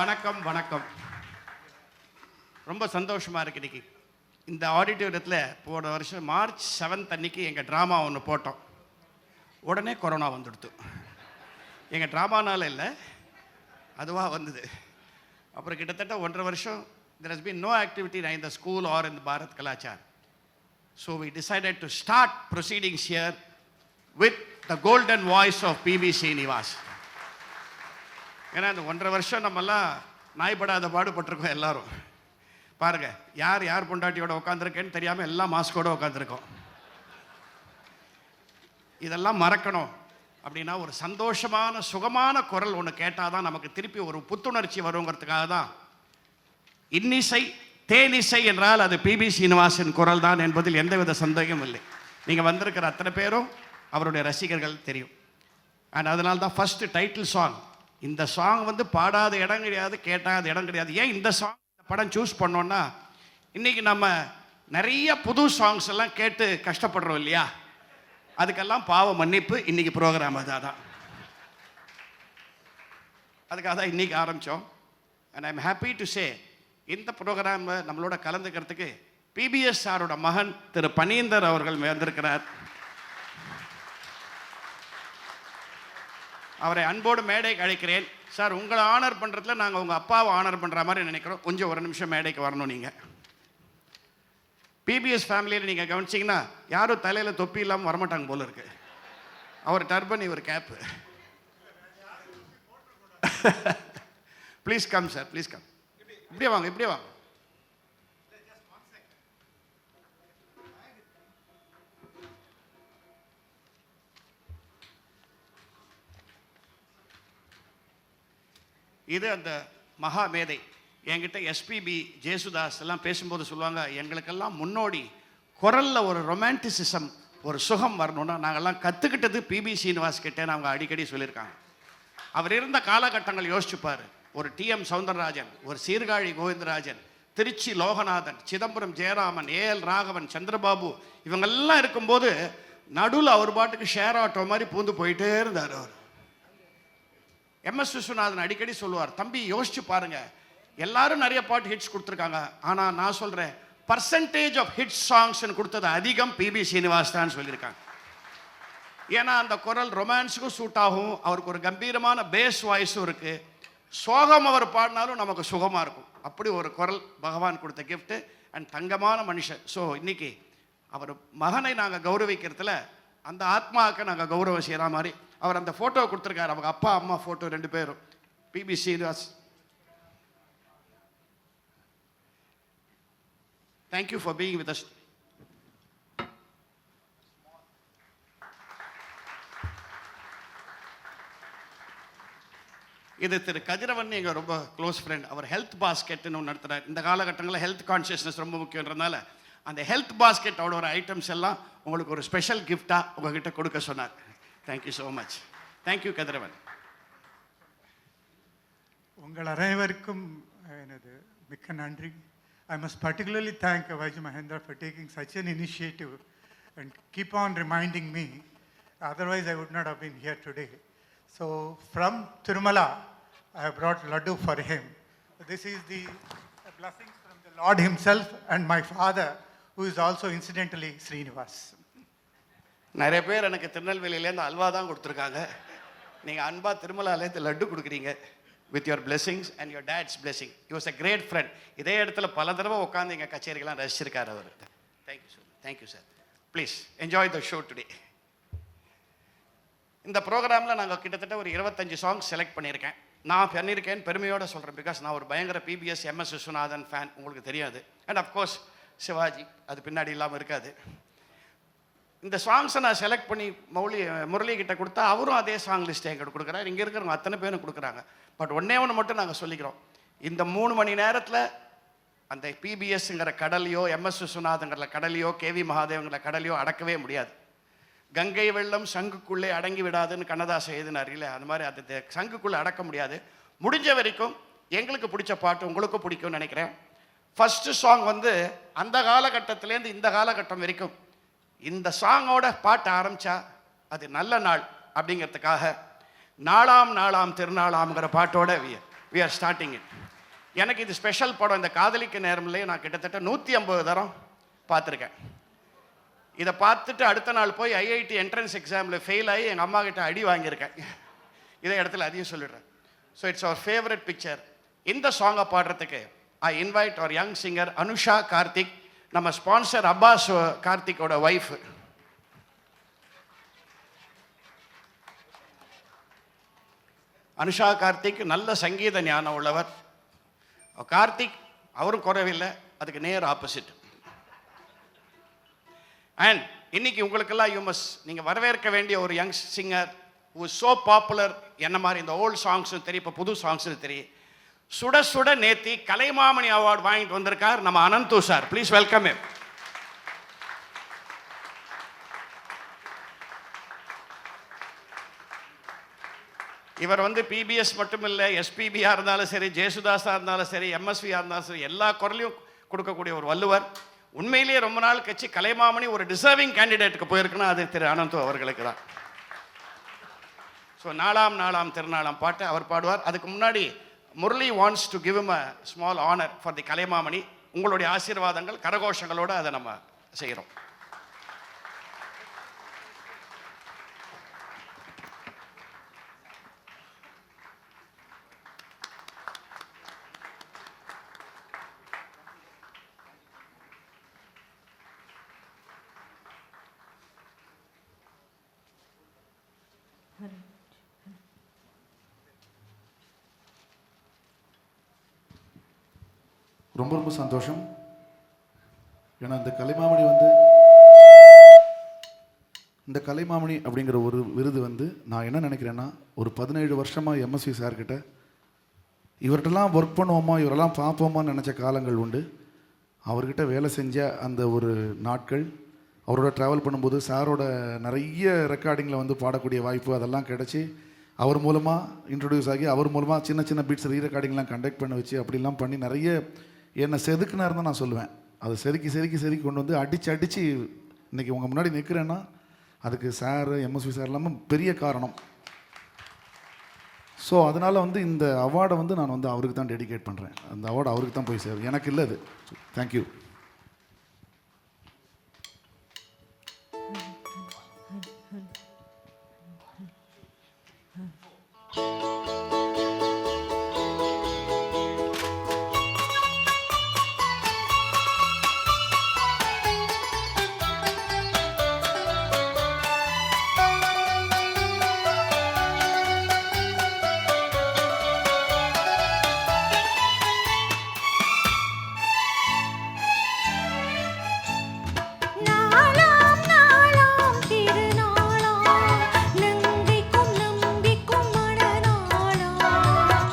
வணக்கம் வணக்கம். ரொம்ப சந்தோஷமாக இருக்குது இன்றைக்கி இந்த ஆடிட்டோரியத்தில். போன வருஷம் மார்ச் 7 அன்னைக்கு எங்கள் ட்ராமா ஒன்று போட்டோம். உடனே கொரோனா வந்துடுத்து. எங்கள் ட்ராமானால இல்லை, அதுவாக வந்தது. அப்புறம் கிட்டத்தட்ட 1.5 வருஷம் there has been no activity in the school or in the Bharat Kalachar. So we decided to start proceedings here with the golden voice of PB Srinivas. ஏன்னா இந்த 1.5 வருஷம் நம்மெல்லாம் நாய்படாத பாடுபட்டிருக்கோம் எல்லாரும். பாருங்கள், யார் யார் பொண்டாட்டியோட உட்காந்துருக்கேன்னு தெரியாமல் எல்லாம் மாஸ்கோடு உட்காந்துருக்கோம். இதெல்லாம் மறக்கணும் அப்படின்னா ஒரு சந்தோஷமான சுகமான குரல் ஒன்று கேட்டால் தான் நமக்கு திருப்பி ஒரு புத்துணர்ச்சி வருங்கிறதுக்காக தான் இன்னிசை தேனிசை என்றால் அது PB Srinivasன் குரல் தான் என்பதில் எந்தவித சந்தேகமும் இல்லை. நீங்கள் வந்திருக்கிற அத்தனை பேரும் அவருடைய ரசிகர்கள் தெரியும். அண்ட் அதனால தான் ஃபஸ்ட்டு டைட்டில் சாங். இந்த சாங் வந்து பாடாத இடம் கிடையாது, கேட்டாத இடம் கிடையாது. ஏன் இந்த சாங் இந்த படம் சூஸ் பண்ணோன்னா, இன்றைக்கி நம்ம நிறைய புது சாங்ஸ் எல்லாம் கேட்டு கஷ்டப்படுறோம் இல்லையா, அதுக்கெல்லாம் பாவ மன்னிப்பு இன்றைக்கி ப்ரோக்ராம். அதான் அதுக்காக தான் இன்றைக்கி ஆரம்பித்தோம். And I am happy to say இந்த ப்ரோக்ராமில் நம்மளோட கலந்துக்கிறதுக்கு PBS சாரோட மகன் திரு பனீந்தர் அவர்கள் வந்திருக்கிறார். அவரை அன்போடு மேடைக்கு அழைக்கிறேன். சார், உங்களை ஆனர் பண்ணுறதுல நாங்கள் உங்கள் அப்பாவை ஆனர் பண்ணுற மாதிரி நினைக்கிறோம். கொஞ்சம் ஒரு நிமிஷம் மேடைக்கு வரணும். நீங்கள் PBS ஃபேமிலியில் நீங்கள் கவனிச்சிங்கன்னா யாரும் தலையில் தொப்பி இல்லாமல் வரமாட்டாங்க போல இருக்கு. அவர் டர்பன், இவர் cap. Please come sir, please come. இப்படியே வாங்க, இப்படியே வாங்க. இது அந்த மகா மேதை. என்கிட்ட SPB ஜேசுதாஸ் எல்லாம் பேசும்போது சொல்லுவாங்க, எங்களுக்கெல்லாம் முன்னோடி குரலில் ஒரு ரொமான்டிசிசம், ஒரு சுகம் வரணும்னா நாங்கள்லாம் கற்றுக்கிட்டது PB Srinivas கிட்டேன்னு அவங்க அடிக்கடி சொல்லியிருக்காங்க. அவர் இருந்த காலகட்டங்கள் யோசிச்சுப்பார். ஒரு TM சௌந்தரராஜன், ஒரு சீர்காழி கோவிந்தராஜன், திருச்சி லோகநாதன், சிதம்பரம் ஜெயராமன், AL ராகவன், சந்திரபாபு, இவங்கெல்லாம் இருக்கும்போது நடுவில் அவர் பாட்டுக்கு ஷேர் ஆட்டோ மாதிரி பூந்து போயிட்டே இருந்தார். அவர் MS விஸ்வநாதன் அடிக்கடி சொல்லுவார், தம்பி யோசிச்சு பாருங்க, எல்லாரும் நிறைய பாட்டு ஹிட்ஸ் கொடுத்துருக்காங்க, ஆனால் நான் சொல்கிறேன் பர்சன்டேஜ் ஆஃப் ஹிட் சாங்ஸ்ன்னு கொடுத்தது அதிகம் PB Srinivas தான் சொல்லியிருக்காங்க. ஏன்னா அந்த குரல் ரொமான்ஸுக்கும் சூட் ஆகும், அவருக்கு ஒரு கம்பீரமான பேஸ் வாய்ஸும் இருக்குது. சோகம் அவர் பாடினாலும் நமக்கு சுகமாக இருக்கும். அப்படி ஒரு குரல் பகவான் கொடுத்த கிஃப்ட்டு அண்ட் தங்கமான மனுஷன். ஸோ இன்னைக்கு அவர் மகனை நாங்கள் கௌரவிக்கிறதுல அந்த ஆத்மாவுக்கு நாங்கள் கௌரவம் செய்கிற மாதிரி அவர் அந்த ஃபோட்டோ கொடுத்துருக்காரு. அவங்க அப்பா அம்மா ஃபோட்டோ 2 பேரும். PB Srinivas, thank you for being with us. இது திரு கதிரவன் எங்கள் ரொம்ப க்ளோஸ் ஃப்ரெண்ட். அவர் ஹெல்த் பாஸ்கெட்னு ஒன்று நடத்துகிறார். இந்த காலகட்டங்களில் ஹெல்த் கான்ஷியஸ்னஸ் ரொம்ப முக்கியன்றதுனால அந்த ஹெல்த் பாஸ்கெட்டோட ஒரு ஐட்டம்ஸ் எல்லாம் உங்களுக்கு ஒரு ஸ்பெஷல் கிஃப்டாக உங்ககிட்ட கொடுக்க சொன்னார். Thank you so much. தேங்க்யூ கதிரவன். உங்கள் அனைவருக்கும் எனது மிக்க நன்றி. I must particularly thank Vaiju Mahendra for taking such an initiative and keep on reminding me. Otherwise, I would not have been here today. So, from Tirumala, I have brought laddu for him. This is the blessings from the Lord himself and my father, who is also incidentally Srinivas. நிறைய பேர் எனக்கு திருநெல்வேலியிலேருந்து அல்வா தான் கொடுத்துருக்காங்க. நீங்கள் அன்பா திருமலாலேருந்து லட்டு கொடுக்குறீங்க. with your blessings and your dad's blessing. He was a great friend. இதே இடத்துல பல தடவை உட்காந்து எங்கள் கச்சேரிகள்லாம் ரசிச்சிருக்காரு அவர். Thank you sir. Thank you sir. Please enjoy the show today. இந்த ப்ரோக்ராமில் நாங்கள் கிட்டத்தட்ட ஒரு 25 சாங்ஸ் செலக்ட் பண்ணியிருக்கேன். நான் பண்ணியிருக்கேன் பெருமையோடு சொல்கிறேன். பிகாஸ் நான் ஒரு பயங்கர PBS MS விஸ்வநாதன் ஃபேன், உங்களுக்கு தெரியாது. அண்ட் அஃப்கோர்ஸ் சிவாஜி, அது பின்னாடி இல்லாமல் இருக்காது. இந்த சாங்ஸை நான் செலக்ட் பண்ணி முரளி கிட்ட கொடுத்தா அவரும் அதே சாங் லிஸ்ட்டை எங்கிட்ட கொடுக்குறாரு. இங்கே இருக்கிறவங்க அத்தனை பேரும் கொடுக்குறாங்க. பட் ஒன்றே ஒன்று மட்டும் நாங்கள் சொல்லிக்கிறோம், இந்த 3 மணி நேரத்தில் அந்த PBSங்கிற கடலையோ MS விஸ்வநாதங்கிற கடலையோ KV மகாதேவங்கிற கடலையோ அடக்கவே முடியாது. கங்கை வெள்ளம் சங்குக்குள்ளே அடங்கி விடாதுன்னு கண்ணதாசன் எழுதினார் இல்லை, அது மாதிரி அது சங்குக்குள்ளே அடக்க முடியாது. முடிஞ்ச வரைக்கும் எங்களுக்கு பிடிச்ச பாட்டு உங்களுக்கும் பிடிக்கும்னு நினைக்கிறேன். ஃபஸ்ட்டு சாங் வந்து அந்த காலகட்டத்திலேருந்து இந்த காலகட்டம் வரைக்கும் இந்த சாங்கோட பாட்டு ஆரம்பித்தா அது நல்ல நாள் அப்படிங்கிறதுக்காக நாளாம் நாளாம் திருநாளாம்ங்கிற பாட்டோட we are starting it. எனக்கு இது ஸ்பெஷல் படம். இந்த காதலிக்க நேரம்லேயே நான் கிட்டத்தட்ட 150 தரம் பார்த்துருக்கேன். இதை பார்த்துட்டு அடுத்த நாள் போய் ஐஐடி என்ட்ரன்ஸ் எக்ஸாமில் ஃபெயில் ஆகி எங்கள் அம்மா கிட்ட அடி வாங்கியிருக்கேன். இதே இடத்துல அதையும் சொல்லிடுறேன். So it's our favourite picture. இந்த சாங்கை பாடுறதுக்கு I invite our young singer Anusha Karthik, நம்ம ஸ்பான்சர் அப்பாஸ் கார்த்திக்கோட ஒய்ஃப். அனுஷா கார்த்திக் நல்ல சங்கீத ஞானம் உள்ளவர். கார்த்திக் அவரும் குறைவில்லை, அதுக்கு நேர் ஆப்போசிட். அண்ட் இன்னைக்கு உங்களுக்கெல்லாம் நீங்கள் வரவேற்க வேண்டிய ஒரு young singer who is so popular. என்ன மாதிரி இந்த ஓல்டு சாங்ஸும் தெரியும், இப்போ புது சாங்ஸும் தெரியும். சுட சுட நேத்தி கலைமாமணி அவார்டு வாங்கிட்டு வந்திருக்கார் நம்ம அனந்து சார். Please welcome him. இவர் பிபிஎஸ் மட்டும் இல்லை, எஸ்பிபியாக இருந்தாலும் சரி, ஜேசுதாஸாக இருந்தாலும் சரி, எம்எஸ்வியாக இருந்தாலும் சரி, எல்லா குரலையும் கொடுக்கக்கூடிய ஒரு வள்ளுவர். உண்மையிலேயே ரொம்ப நாள் கட்சி கலைமாமணி ஒரு டிசர்விங் கேண்டிடேட்டுக்கு போயிருக்குன்னா அது திரு அனந்து அவர்களுக்கு தான். ஸோ நாலாம் நாலாம் திருநாளாம் பாட்டு அவர் பாடுவார். அதுக்கு முன்னாடி Murali wants to give him a small honor for the Kalaimamani. உங்களுடைய ஆசீர்வாதங்கள் கரகோஷங்களோடு அதை நம்ம செய்கிறோம். ரொம்ப ரொம்ப சந்தோஷம். ஏன்னா இந்த கலைமாமணி அப்படிங்கிற ஒரு விருது நான் என்ன நினைக்கிறேன்னா, ஒரு 17 வருஷமாக எம்எஸ்வி சார்கிட்ட இவர்கிட்டலாம் ஒர்க் பண்ணுவோமா, இவரெல்லாம் பார்ப்போமான்னு நினச்ச காலங்கள் உண்டு. அவர்கிட்ட வேலை செஞ்ச அந்த ஒரு நாட்கள், அவரோட ட்ராவல் பண்ணும்போது சாரோட நிறைய ரெக்கார்டிங்கில் பாடக்கூடிய வாய்ப்பு அதெல்லாம் கிடச்சி, அவர் மூலமாக இன்ட்ரடியூஸ் ஆகி, அவர் மூலமாக சின்ன சின்ன பீட்ஸ் ரீரெக்கார்டிங்லாம் கண்டக்ட் பண்ண வச்சு அப்படிலாம் பண்ணி நிறைய என்னை செதுக்குனார் தான் நான் சொல்லுவேன். அதை செதுக்கி கொண்டு அடித்து இன்றைக்கி உங்கள் முன்னாடி நிற்கிறேன்னா அதுக்கு சார், எம்எஸ்வி சார் இல்லாமல் பெரிய காரணம். ஸோ அதனால் இந்த அவார்டை நான் அவருக்கு தான் டெடிகேட் பண்ணுறேன். அந்த அவார்டு அவருக்கு தான் போய் சேரும், எனக்கு இல்லை அது. தேங்க்யூ.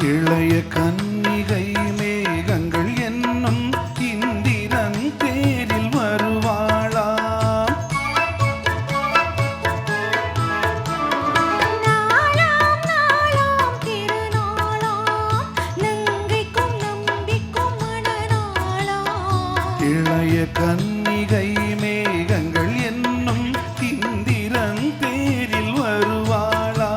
இளைய கன்னிகை மேகங்கள் என்னும் இந்திரன் தேரில் வருவாளா? இளைய கன்னிகை மேகங்கள் என்னும் இந்திரன் தேரில் வருவாளா?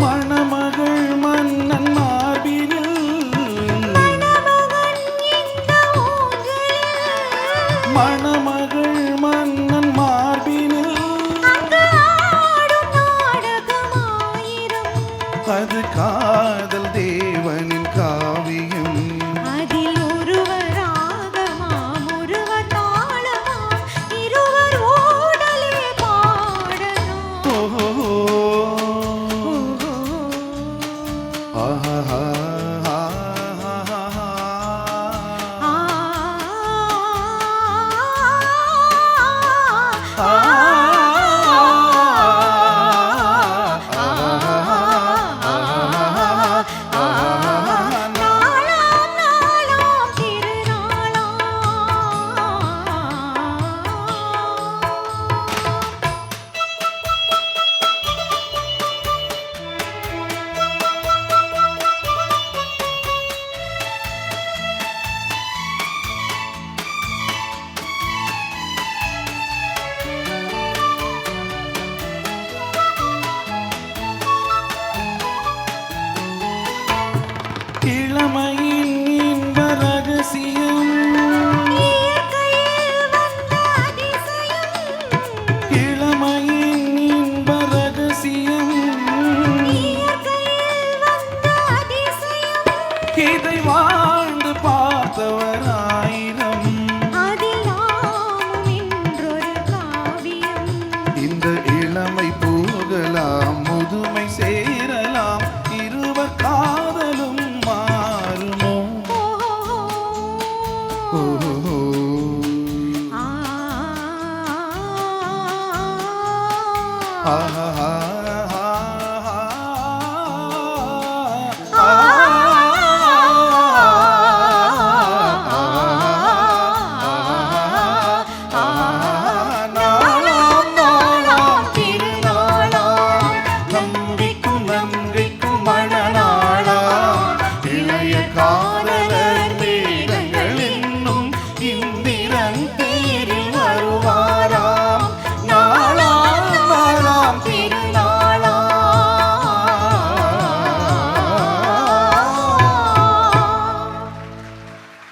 மணமகள் மன்னன் மார்பினில் அது காதல் தேவனின் காவியம். அதில் ஒருவர் ராகமாம், ஒருவர் தாளமாம், இருவர் ஓடலே பாடலாம். ஓஹோ ஆஹா ஆ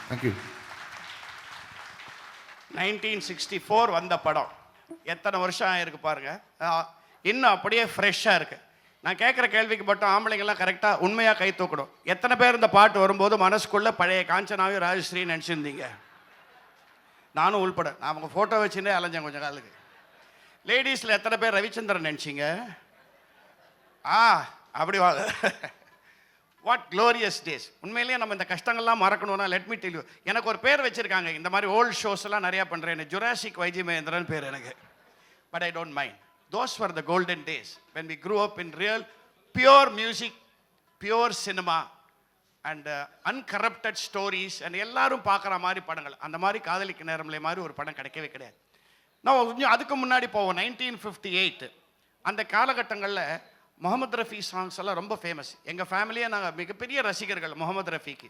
தேங்க்யூ. 1964 வந்த படம் எத்தனை வருஷம் ஆயிருக்கு பாருங்க. இன்னும் அப்படியே ஃப்ரெஷ்ஷாக இருக்கு. நான் கேட்குற கேள்விக்கு மட்டும் ஆம்பளைங்கெல்லாம் கரெக்டாக உண்மையாக கை தூக்கணும். எத்தனை பேர் இந்த பாட்டு வரும்போது மனசுக்குள்ளே பழைய காஞ்சனாவையும் ராஜஸ்ரீ நினச்சிருந்தீங்க? நானும் உள்பட. நான் அவங்க ஃபோட்டோ வச்சுட்டே அலைஞ்சேன் கொஞ்சம் காலுக்கு. லேடிஸில் எத்தனை பேர் ரவிச்சந்திரன் நினச்சிங்க? அப்படி வாங்க. What glorious days. உண்மையிலேயே நம்ம இந்த கஷ்டங்கள்லாம் மறக்கணும்னா லெட் மீ டெல் யூ. எனக்கு ஒரு பேர் வச்சுருக்காங்க, இந்த மாதிரி ஓல்டு ஷோஸ் எல்லாம் நிறையா பண்ணுறேன். ஜுராசிக் வைஜி மகேந்திரன் பேர் எனக்கு. But I don't mind. Those were the golden days when we grew up in real pure music, pure cinema and uncorrupted stories and எல்லாரும் பார்க்குற மாதிரி படங்கள். அந்த மாதிரி காதலிக்க நேரம்ல மாதிரி ஒரு படம் கிடைக்கவே கிடையாது. நான் கொஞ்சம் அதுக்கு முன்னாடி போவோம். 1958 அந்த காலகட்டங்களில் முகமது ரஃபி சாங்ஸ் எல்லாம் ரொம்ப ஃபேமஸ். எங்கள் ஃபேமிலியே நாங்கள் மிகப்பெரிய ரசிகர்கள் முகமது ரஃபிக்கு.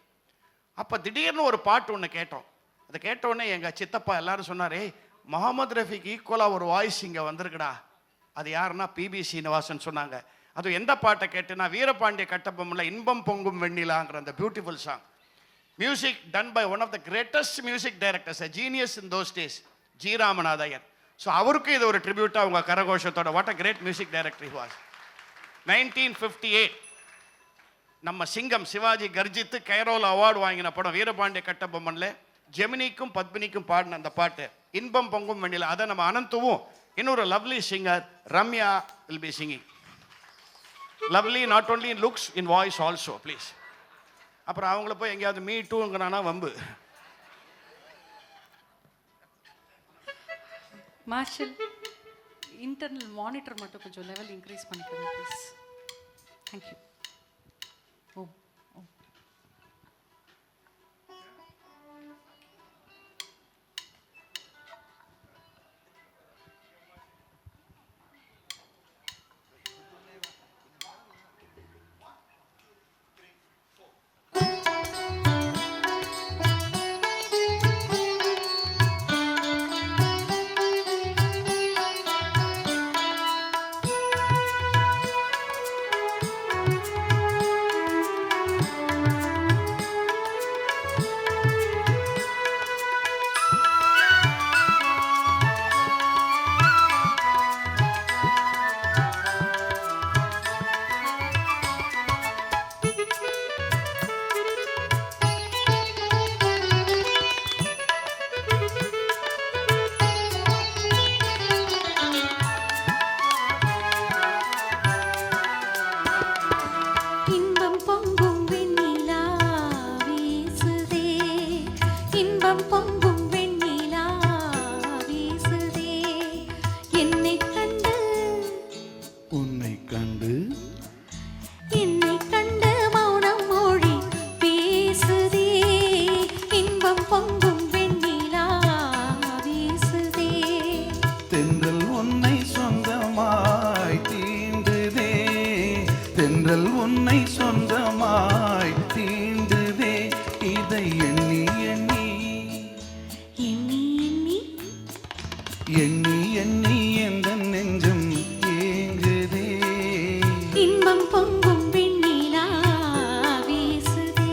அப்போ திடீர்னு ஒரு பாட்டு ஒன்று கேட்டோம். அதை கேட்டோடனே எங்கள் சித்தப்பா எல்லாரும் சொன்னார், ஏய் முகமது ரஃபிக்கு ஈக்குவலாக ஒரு வாய்ஸ் இங்கே வந்திருக்குடா. அது யாருன்னா பிபி சீனிவாசன் சொன்னாங்க. அது எந்த பாட்டை கேட்டுனா வீரபாண்டிய கட்டபொம்மனில் இன்பம் பொங்கும் வெண்ணிலாங்கிற அந்த beautiful song. Music done by one of the greatest music directors, a genius in those days, G Ramanathaiyar. So அவருக்கு இது ஒரு ட்ரிபியூட்டாக அவங்க கரகோஷத்தோட. What a great music director he was. 1958 நம்ம சிங்கம் சிவாஜி கர்ஜித்து கைரோல் அவார்டு வாங்கின படம் வீரபாண்டிய கட்டபொம்மனில் ஜெமினிக்கும் பத்மினிக்கும் பாடின அந்த பாட்டு இன்பம் பொங்கும் வெண்ணிலா. அதை நம்ம அனந்துவும் இன்னொரு lovely singer Ramya will be singing. Lovely not only in looks, in voice also, please. அப்புறம் அவங்கள போய் எங்கேயாவது மீ டூங்கிறானா வம்பு. மார்ஷல், இன்டர்னல் மானிட்டர் மட்டும் கொஞ்சம் லெவல் இன்க்ரீஸ் பண்ணிக்கோங்க ப்ளீஸ். தேங்க்யூ. ஓ ஓ தென்றல் உன்னை சொந்தமாய் தீண்டுதே இதை எண்ணி எண்ணி எண்ணி எண்ணி எண்ணி எண்ணி எந்த நெஞ்சம் ஏங்குதே இன்பம் பொங்கும் வெண்ணிலா வீசுதே.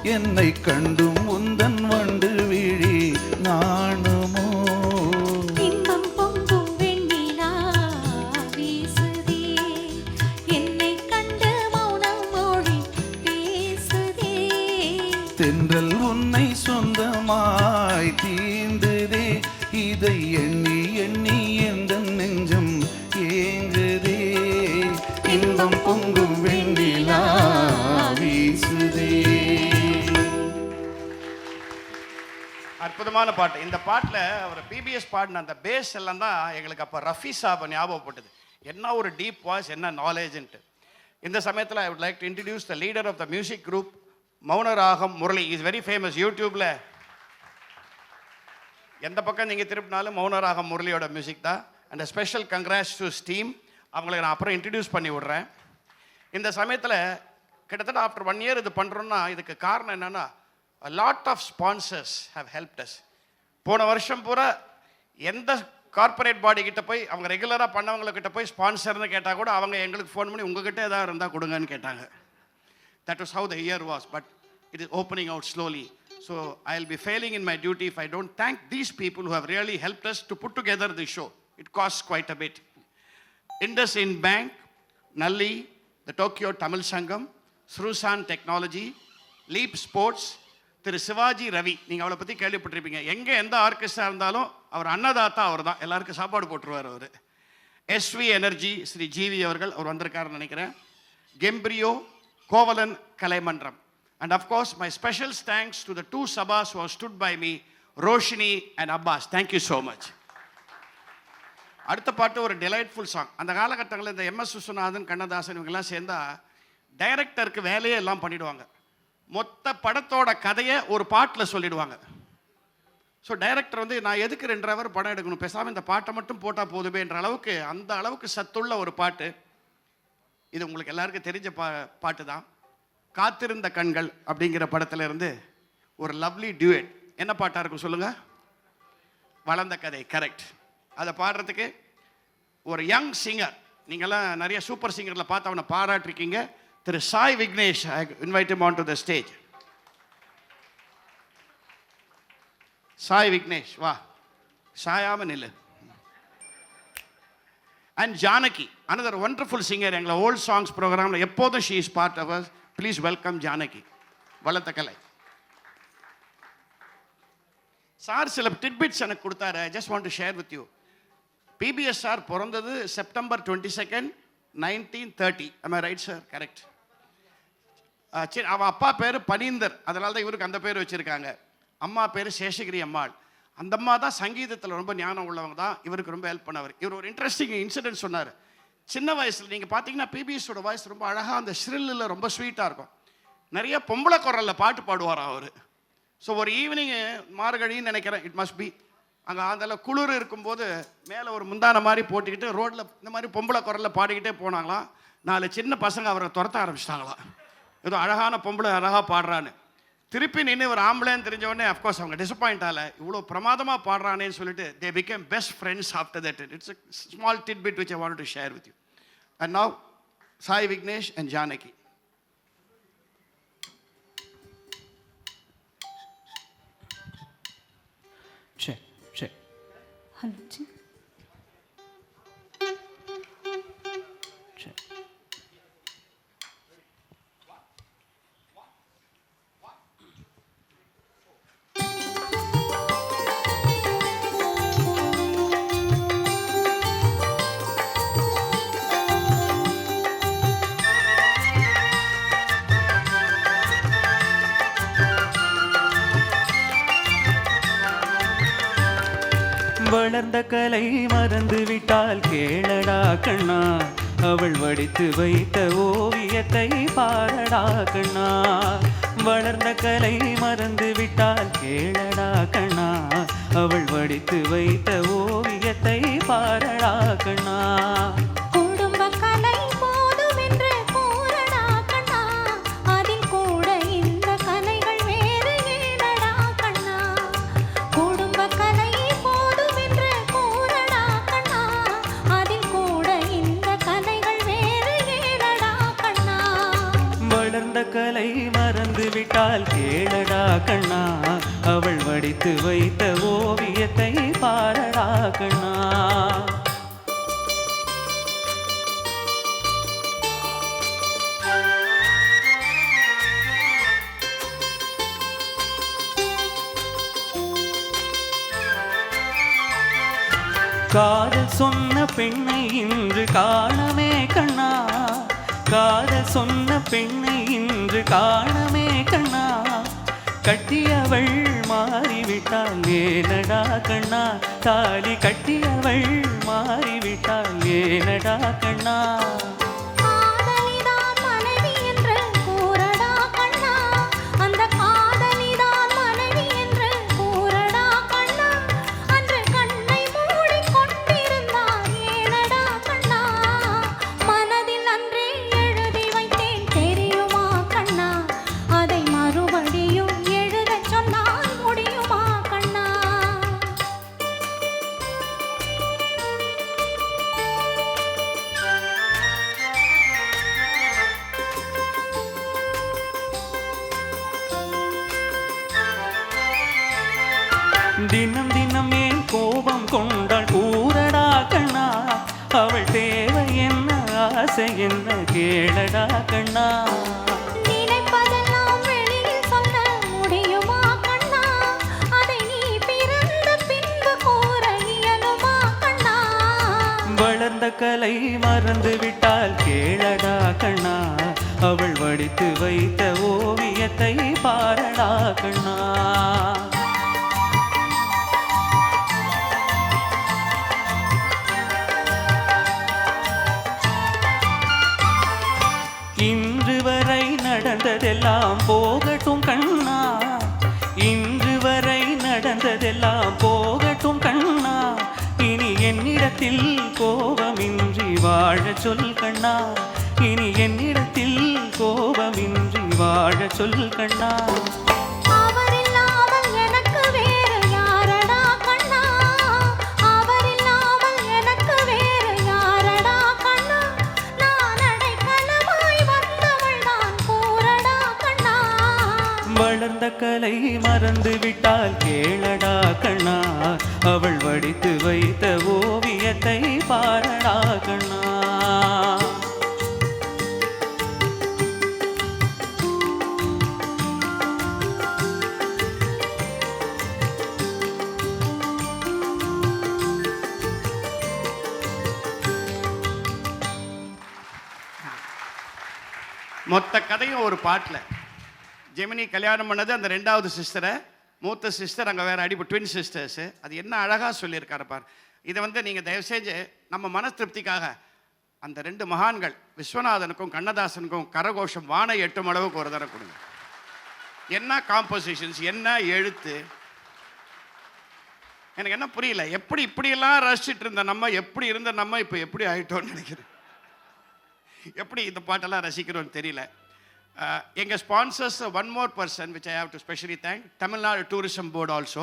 என்னை கண்டும் உந்தன் வண்டு விழி நாணுமோ? இன்பம் பொங்கும் வெண்ணிலா வீசுதே, என்னை கண்டு மௌனம் மொழி பேசுதே. தென்றல் உன்னை சொந்தமாய் தீண்டுதே, இதை எண்ணி எண்ணி எந்த நெஞ்சம் ஏங்குதே. இன்பம் பொங்கும் வெண்ணிலா வீசுதே. அற்புதமான பாட்டு. இந்த பாட்டில் அவர் பிபிஎஸ் பாடின அந்த பேஸ் எல்லாம் தான் எங்களுக்கு அப்போ ரஃபி சாப் ஞாபகப்பட்டது. என்ன ஒரு டீப் வாய்ஸ், என்ன நாலேஜ்ன்ட்டு. இந்த சமயத்தில் I would like to introduce the leader of the music group Mounaragam Murali. Is very famous. யூடியூப்பில் எந்த பக்கம் நீங்கள் திருப்பினாலும் மௌனராகம் முரளியோட மியூசிக் தான். And special congrats to team. அவங்களை நான் அப்புறம் இன்ட்ரடியூஸ் பண்ணி விட்றேன். இந்த சமயத்தில் கிட்டத்தட்ட ஆஃப்டர் 1 இயர் இது பண்ணுறோன்னா இதுக்கு காரணம் என்னென்னா a lot of sponsors have helped us. போன வருஷம் பூரா எந்த கார்ப்பரேட் பாடி கிட்ட போய் அவங்க ரெகுலராக பண்ணவங்கக்கிட்ட போய் ஸ்பான்சர்னு கேட்டால் கூட அவங்க எங்களுக்கு ஃபோன் பண்ணி உங்ககிட்ட ஏதாவது இருந்தால் கொடுங்கன்னு கேட்டாங்க. That was how the year was, but it is opening out slowly. So I'll be failing in my duty if I don't thank these people who have really helped us to put together the show. It costs quite a bit. IndusInd Bank, Nalli, the Tokyo Tamil Sangam, Srusan Technology, Leap Sports, திரு சிவாஜி ரவி. நீங்கள் அவளை பற்றி கேள்விப்பட்டிருப்பீங்க. எங்கே எந்த orchestra இருந்தாலும் அவர் அன்னதாத்தா அவர் தான். எல்லாருக்கும் சாப்பாடு போட்டுருவார் அவர். எஸ்வி எனர்ஜி ஸ்ரீ ஜிவி அவர்கள் அவர் வந்திருக்காருன்னு நினைக்கிறேன். கெம்பிரியோ, Kovalan Kalaimanram. And of course my special thanks to the 2 சபாஸ் who have stood by me, Roshini and Abbas. Thank you so much. அடுத்த பாட்டு ஒரு டிலைட்ஃபுல் சாங். அந்த காலகட்டங்களில் இந்த எம்எஸ் விஸ்வநாதன், கண்ணதாசன் இவங்கெல்லாம் சேர்ந்தால் டைரக்டருக்கு வேலையே எல்லாம் பண்ணிவிடுவாங்க. மொத்த படத்தோட கதையை ஒரு பாட்டில் சொல்லிடுவாங்க. ஸோ டைரக்டர் வந்து நான் எதுக்கு 2 ஹவர் படம் எடுக்கணும், பேசாமல் இந்த பாட்டை மட்டும் போட்டால் போதுமேன்ற அளவுக்கு அந்த அளவுக்கு சத்துள்ள ஒரு பாட்டு இது. உங்களுக்கு எல்லாருக்கும் தெரிஞ்ச பாட்டு தான். காத்திருந்த கண்கள் அப்படிங்கிற படத்துல இருந்து ஒரு லவ்லி டியூட். என்ன பாட்டாக இருக்கும் சொல்லுங்கள்? வளர்ந்த கதை. கரெக்ட். அதை பாடுறதுக்கு ஒரு யங் சிங்கர், நீங்கள்லாம் நிறைய சூப்பர் சிங்கரில் பார்த்து அவனை பாராட்டிருக்கீங்க, திரு Sai Vignesh. I invite him onto the stage. Sai Vignesh வா, சாயாம நில்லு. And Janaki, another wonderful singer. எங்களை ஓல்ட் சாங்ஸ் ப்ரோக்ராமில் எப்போதும் she is part of us. Please welcome Janaki. வளர்த்த கலை. சார் சில டிட்பிட்ஸ் எனக்கு கொடுத்தாரு. I just want to share with you. PBS sir பிறந்தது September 22, 1930. Am I right, sir? Correct. சரி, அவன் அப்பா பேர் பனீந்தர், அதனால தான் இவருக்கு அந்த பேர் வச்சுருக்காங்க. அம்மா பேர் சேஷகிரி அம்மாள். அந்த அம்மா தான் சங்கீதத்தில் ரொம்ப ஞானம் உள்ளவங்க தான். இவருக்கு ரொம்ப ஹெல்ப் பண்ணவர். இவர் ஒரு இன்ட்ரெஸ்டிங் இன்சிடென்ட் சொன்னார். சின்ன வயசில் நீங்கள் பார்த்தீங்கன்னா பிபிஎஸோட வாய்ஸ் ரொம்ப அழகாக, அந்த ஷ்ரில்லில் ரொம்ப ஸ்வீட்டாக இருக்கும். நிறைய பொம்பளை குரலில் பாட்டு பாடுவாராம் அவர். ஸோ ஒரு ஈவினிங்கு மார்கழின்னு நினைக்கிறேன், இட் மஸ்ட் பி, அங்கே அதில் குளிர் இருக்கும்போது மேலே ஒரு முந்தான மாதிரி போட்டுக்கிட்டு ரோட்டில் இந்த மாதிரி பொம்பளை குரலில் பாடிக்கிட்டே போனாங்களாம். 4 சின்ன பசங்க அவரை துரத்த ஆரம்பிச்சிட்டாங்களாம். ஏதோ அழகான பொம்பளை அழகாக பாடுறான்னு. திருப்பி நின்று ஒரு ஆம்பளைன்னு தெரிஞ்சவொடனே அஃப்கோர்ஸ் அவங்க டிசப்பாயிண்ட் ஆகலை. இவ்வளோ பிரமாதமாக பாடுறானேன்னு சொல்லிட்டு they became best friends after that. It's a small tidbit which I wanted to share with you. And now Sai Vignesh and Janaki. Check, check. Hello, ji. Check. வளர்ந்த கலை மறந்து விட்டால் கேளடா கண்ணா, அவள் வடித்து வைத்த ஓவியத்தை பாரடா கண்ணா. வளர்ந்த கலை மறந்து விட்டால் கேளடா கண்ணா, அவள் வடித்து வைத்த ஓவியத்தை பாரடா கண்ணா. குடும்ப கலை போதும் என்று கூறடா கண்ணா, அதில் கூட இந்த கலைகள் வேறு ஏனடா கண்ணா. குடும்ப கலை போதும் என்று கூறடா கண்ணா, அதில் கூட இந்த கலைகள் வேறு ஏனடா கண்ணா. வளர்ந்த கலை மறந்து விட்டால் கேளடா கண்ணா, அவள் வடித்து வைத்த ஓவியத்தை பாரடா கண்ணா. காதல் சொன்ன பெண்ணை இன்று காணமே கண்ணா, காதல் சொன்ன பெண்ணை இன்று காணமே கண்ணா. கட்டியவள் மாறிவிட்டால் ஏனடா கண்ணா, தாலி கட்டியவள் மாறிவிட்டால் ஏனடா கண்ணா. காதலிதான் மனைவி என்று கூறடா கண்ணா, அந்த காதலிதான் மனைவி என்று கூறடா கண்ணா. அன்று கண்ணை மூடிக் கொண்டிருந்தார் ஏனடா கண்ணா, மனதில் அன்றே எழுதி வைத்தேன் தெரியுமா கண்ணா, அதை மறுபடியும் எழுதச் சொன்னால் முடியுமா கண்ணா. தினம் தினம் ஏன் கோபம் கொண்டாள் கூறடா கண்ணா, அவள் தேவை என்ன ஆசை என்ன கேளடா கண்ணா. நினைப்பதெல்லாம் வெளியில் சொல்ல முடியுமா கண்ணா, அதை நீ பிறந்த பின்பு கூற இயலுமா கண்ணா. வளர்ந்த கலை மறந்து விட்டால் கேளடா கண்ணா, அவள் வடித்து வைத்த ஓவியத்தை பாரடா கண்ணா. இன்று வரை நடந்ததெல்லாம் போகட்டும் கண்ணா, இன்று வரை நடந்ததெல்லாம் போகட்டும் கண்ணா. இனி என்னிடத்தில் கோபமின்றி வாழ சொல் கண்ணா, இனி என்னிடத்தில் கோபமின்றி வாழ சொல் கண்ணா. அவரில்லாமல் எனக்கு வேறு யாரடா கண்ணா, அவரில்லாமல் எனக்கு வேறு யாரடா கண்ணா. நான் அடைக்கலமாய் வந்தவள் தான் கூறடா கண்ணா. வளர்ந்த கலை மறந்து விட்டால் கேளடா கண்ணா, அவள் வடித்து வைத்த ஓவியத்தை பாரடா கண்ணா. மொத்த கதையும் ஒரு பாட்டில். ஜெமினி கல்யாணம் பண்ணது அந்த ரெண்டாவது சிஸ்டரை, மூத்த சிஸ்டர் அங்கே வேறு அடிப்பு ட்வின் சிஸ்டர்ஸு. அது என்ன அழகாக சொல்லியிருக்காரு பார். இதை வந்து நீங்கள் தயவு செஞ்சு நம்ம மன திருப்திக்காக அந்த ரெண்டு மகான்கள் விஸ்வநாதனுக்கும் கண்ணதாசனுக்கும் கரகோஷம் வானை எட்டும் அளவுக்கு ஒரு தரம் கொடுங்க. என்ன காம்போசிஷன்ஸ், என்ன எழுத்து, எனக்கு என்ன புரியல. எப்படி இப்படியெல்லாம் ரசிச்சுட்டு இருந்த நம்ம, எப்படி இருந்த நம்ம இப்போ எப்படி ஆயிட்டோம்னு நினைக்கிறேன். எப்படி இந்த பாட்டெல்லாம் ரசிக்கிறோன்னு தெரியல. எங்கள் sponsors one more person which I have to specially thank, Tamil Nadu tourism board also.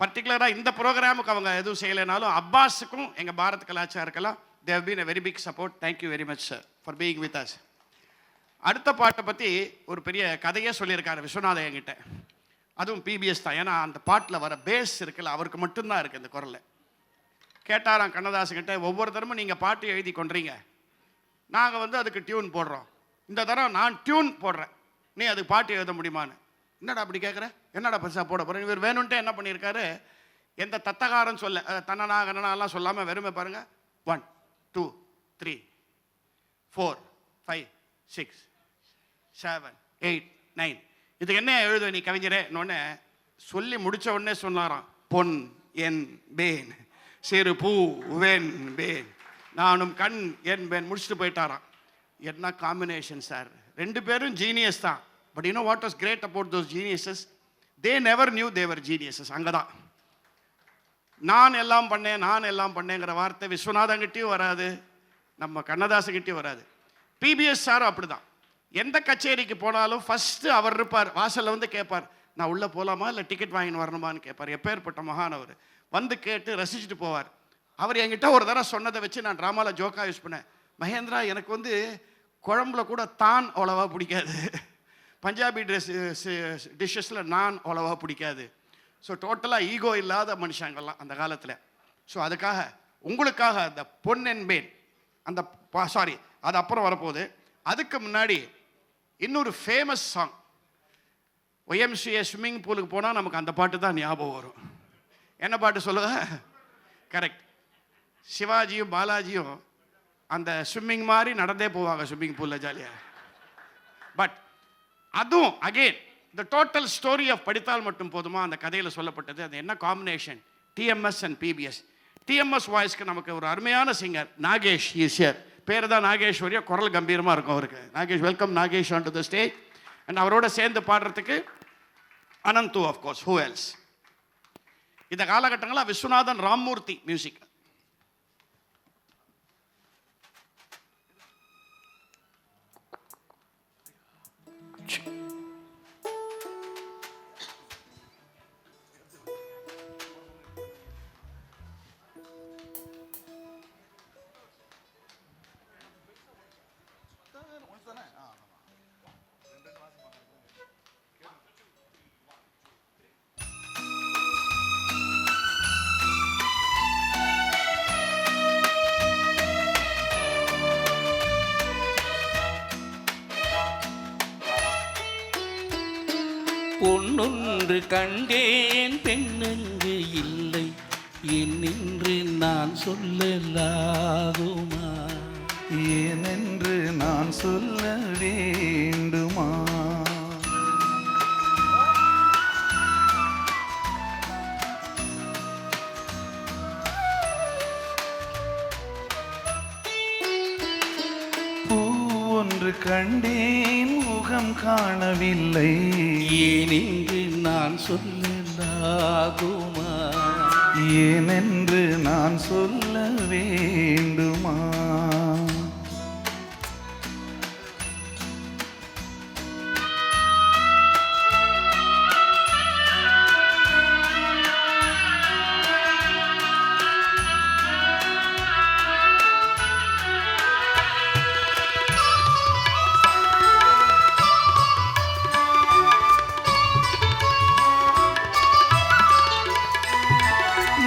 பர்டிகுலராக இந்த ப்ரோக்ராமுக்கு அவங்க எதுவும் செய்யலைனாலும் அப்பாஸுக்கும் எங்கள் பாரத் கலாச்சாரக்கெல்லாம் they have been a very big support. Thank you very much sir for being with us. அடுத்த பாட்டை பற்றி ஒரு பெரிய கதையே சொல்லியிருக்காரு விஸ்வநாதன் என்கிட்ட. அதுவும் பிபிஎஸ் தான். ஏன்னா அந்த பாட்டில் வர பேஸ் இருக்குல்ல, அவருக்கு மட்டும்தான் இருக்குது இந்த குரலில். கேட்டாராம் கண்ணதாசன்கிட்ட, ஒவ்வொரு தரமும் நீங்கள் பாட்டு எழுதி கொண்டுறீங்க, நாங்கள் வந்து அதுக்கு டியூன் போடுறோம், இந்த தரம் நான் டியூன் போடுறேன், நீ அதுக்கு பாட்டு எழுத முடியுமான்னு. என்னடா அப்படி கேட்குற, என்னடா பெருசாக போட போகிறேன். இவர் வேணும்ன்ட்டு என்ன பண்ணியிருக்காரு, எந்த தத்தகாரம் சொல்ல தன்னனா கண்ணனாலாம் சொல்லாமல் வெறுமை பாருங்கள், 1 2 3 4 5 6 7 8 9 இதுக்கு என்ன எழுத நீ கவிஞரே இன்னொன்னே சொல்லி முடித்த உடனே சொன்னாராம், பொன் என் பேன் சிறு பூ வென் பேன் நானும் கண் என்பேன் முடிச்சுட்டு போயிட்டாராம். என்ன காம்பினேஷன் சார். ரெண்டு பேரும் ஜீனியஸ் தான். But you know what was great about those geniuses, they never knew their geniuses. அங்கே தான் நான் எல்லாம் பண்ணேங்கிற வார்த்தை விஸ்வநாதங்கிட்டையும் வராது, நம்ம கண்ணதாசங்கிட்டையும் வராது. பிபிஎஸ் சாரும் அப்படி தான். எந்த கச்சேரிக்கு போனாலும் ஃபஸ்ட்டு அவர் இருப்பார், வாசலில் வந்து கேட்பார், நான் உள்ளே போகலாமா இல்லை டிக்கெட் வாங்கின்னு வரணுமான்னு கேட்பார். எப்பேற்பட்ட மகான் அவர். வந்து கேட்டு ரசிச்சுட்டு போவார். அவர் என்கிட்ட ஒரு தடவை சொன்னதை வச்சு நான் ட்ராமாவில் ஜோக்காக யூஸ் பண்ணேன். மகேந்திரா, எனக்கு வந்து குழம்புல கூட தான் அவ்வளோவா பிடிக்காது, பஞ்சாபி டிஷ்ஷஸில் நான் அவ்வளோவா பிடிக்காது. ஸோ டோட்டலாக ஈகோ இல்லாத மனுஷங்கள்லாம் அந்த காலத்தில். ஸோ அதுக்காக உங்களுக்காக அந்த பொன்னென்பேன் அந்த சாரி அது அப்புறம் வரப்போகுது. அதுக்கு முன்னாடி இன்னொரு ஃபேமஸ் சாங். ஒய்எம்சிஏ ஸ்விம்மிங் பூலுக்கு போனால் நமக்கு அந்த பாட்டு தான் ஞாபகம் வரும். என்ன பாட்டு சொல்லுங்க? கரெக்ட். சிவாஜியும் பாலாஜியும் அந்த ஸ்விம்மிங் மாதிரி நடந்தே போவாங்க ஸ்விம்மிங் பூலில் ஜாலியாக. பட் அதுவும் அகெயின் இந்த டோட்டல் ஸ்டோரி ஆஃப் படித்தால் மட்டும் போதுமா அந்த கதையில் சொல்லப்பட்டது. அது என்ன combination? TMS and PBS. TMS வாய்ஸ்க்கு நமக்கு ஒரு அருமையான சிங்கர் நாகேஷ் ஈஸ்வர். பேர் தான் நாகேஸ்வரியா, குரல் கம்பீரமாக இருக்கும் அவருக்கு. Nagesh, welcome Nagesh on to the stage. And அவரோட சேர்ந்து பாடுறதுக்கு அனந்து, ஆஃப்கோர்ஸ், ஹூ எல்ஸ். இந்த காலகட்டங்களில் விஸ்வநாதன் ராம்மூர்த்தி மியூசிக். பொன்னொன்று கண்டேன் பெண்ணென்று இல்லை என்னென்று நான் சொல்லலாகுமா? ஏனென்று நான் சொல்ல வேண்டுமா? பூ ஒன்று கண்டேன் முகம் காணவில்லை ஏனென்று நான் சொல்லலாகுமா? ஏனென்று நான் சொல்ல வேண்டுமா?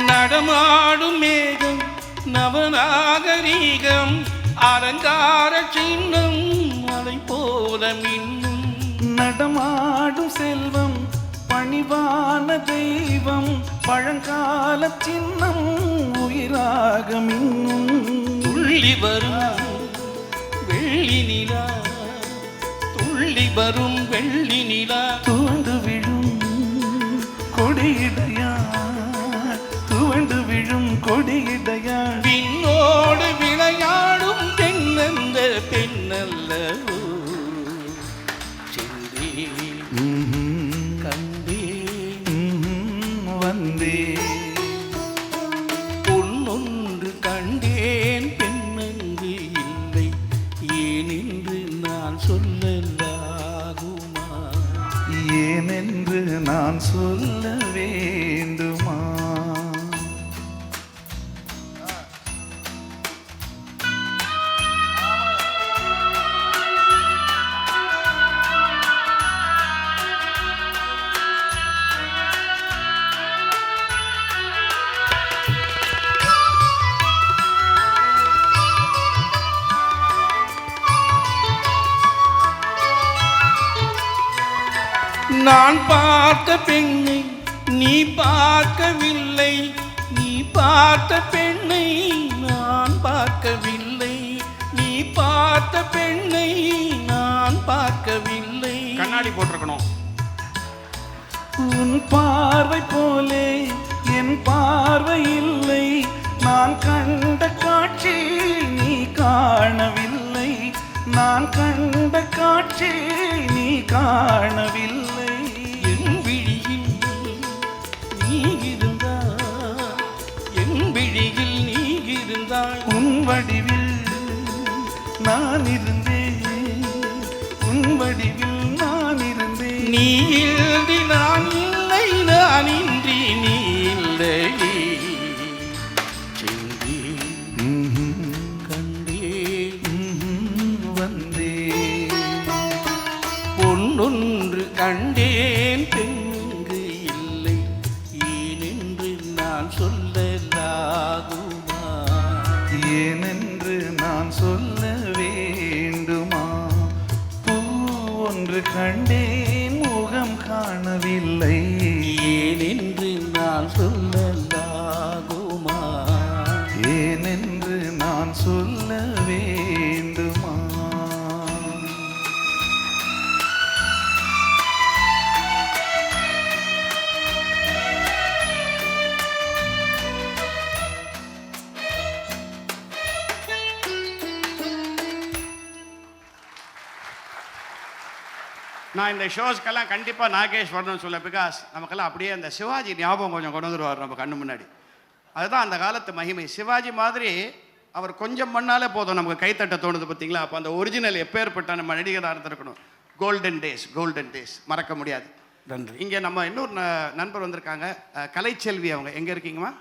நடமாடும் மேகம் நவநாகரீகம் அலங்கார சின்னம் மலை போல மின்னும். நடமாடும் செல்வம் பணிவான தெய்வம் பழங்கால சின்னம் உயிராக மின்னும். துள்ளி வரும் வெள்ளி நிலா, துள்ளி வரும் வெள்ளி நிலா, தூண்டு விழும் கொடியிடையா, துவண்டு விழும் கொடியிடையா, விண்ணோடு விளையாடும் பெண்ணந்த பெண்ணல்ல செந்தே கண்டே வந்தே. பொன்னொன்று கண்டேன் பெண்ணென்று இல்லை ஏனென்று நான் சொல்லலாகுமா? ஏனென்று நான் சொல்ல வேண்டுமா? நான் பார்த்த பெண்ணை நீ பார்க்கவில்லை, நீ பார்த்த பெண்ணை நான் பார்க்கவில்லை, நீ பார்த்த பெண்ணை நான் பார்க்கவில்லை. கண்ணாடி போட்டிருக்கணும். உன் பார்வை போலே என் பார்வை இல்லை, நான் கண்ட காட்சி நீ காணவில்லை, நான் கண்ட காட்சி நீ காணவில்லை. என் விழியில் நீ இருந்தாய், என் விழியில் நீ இருந்தாய், உன் வடிவில் நான் இருந்தேன், உன் வடிவில் நான் இருந்தேன். நீ இன்றி நான் இல்லை, நான் இன்றி நீ இல்லை. செந்தே கண்டே வந்தே. பொன்னொன்று கண்டேன் பெண்ணுங்கு இல்லை ஏனென்று நான் சொல்லலாகுமா ஏனென்று நான் சொல்ல வேண்டுமா பூ ஒன்று கண்டேன் முகம் காணவில்லை ஏனென்று நான் சொல்லலாகுமா ஏனென்று நான் சொல்ல வேண்டுமா நான் இந்த ஷோஸ்க்கெல்லாம் கண்டிப்பாக நாகேஷ் வரணும்னு சொல்ல, பிகாஸ் நமக்கெல்லாம் அப்படியே அந்த சிவாஜி ஞாபகம் கொஞ்சம் கொண்டு வந்துருவார் நம்ம கண்ணு முன்னாடி. அதுதான் அந்த காலத்து மகிமை. சிவாஜி மாதிரி அவர் கொஞ்சம் பண்ணாலே போதும் நமக்கு கைத்தட்ட தோணுது பார்த்தீங்களா? அப்போ அந்த ஒரிஜினல் எப்பேற்பட்ட நம்ம நடிகராக இருந்திருக்கணும். கோல்டன் டேஸ் மறக்க முடியாது. நன்றி. இங்கே நம்ம இன்னொரு நண்பர் வந்திருக்காங்க, கலைச்செல்வி. அவங்க எங்கே இருக்கீங்கம்மா?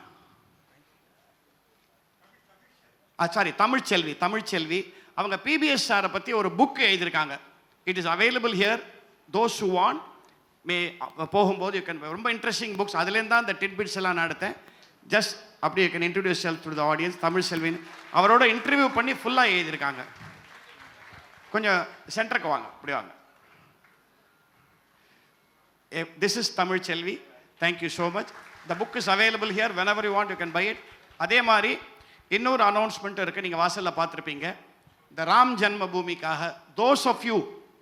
சாரி, தமிழ்ச்செல்வி. அவங்க பிபிஎஸ் சாரை பற்றி ஒரு புக் எழுதியிருக்காங்க. It is available here. Those who want may போகும்போது யூ கேன். ரொம்ப இன்ட்ரெஸ்டிங் புக்ஸ். அதுலேருந்து தான் இந்த டிட்பிட்ஸ் எல்லாம் நான் எடுத்தேன். ஜஸ்ட் அப்படி you can introduce self to the audience. தமிழ்செல்வின்னு அவரோட இன்டர்வியூ பண்ணி ஃபுல்லாக எழுதியிருக்காங்க. கொஞ்சம் சென்டருக்கு வாங்க, இப்படி வாங்க. This is Tamilselvi. Thank you so much. The book is available here. Whenever you want you can buy it. அதே மாதிரி இன்னொரு அனௌன்ஸ்மெண்ட் இருக்குது, நீங்கள் வாசலில் பார்த்துருப்பீங்க. இந்த ராம் ஜன்ம பூமிக்காக those of you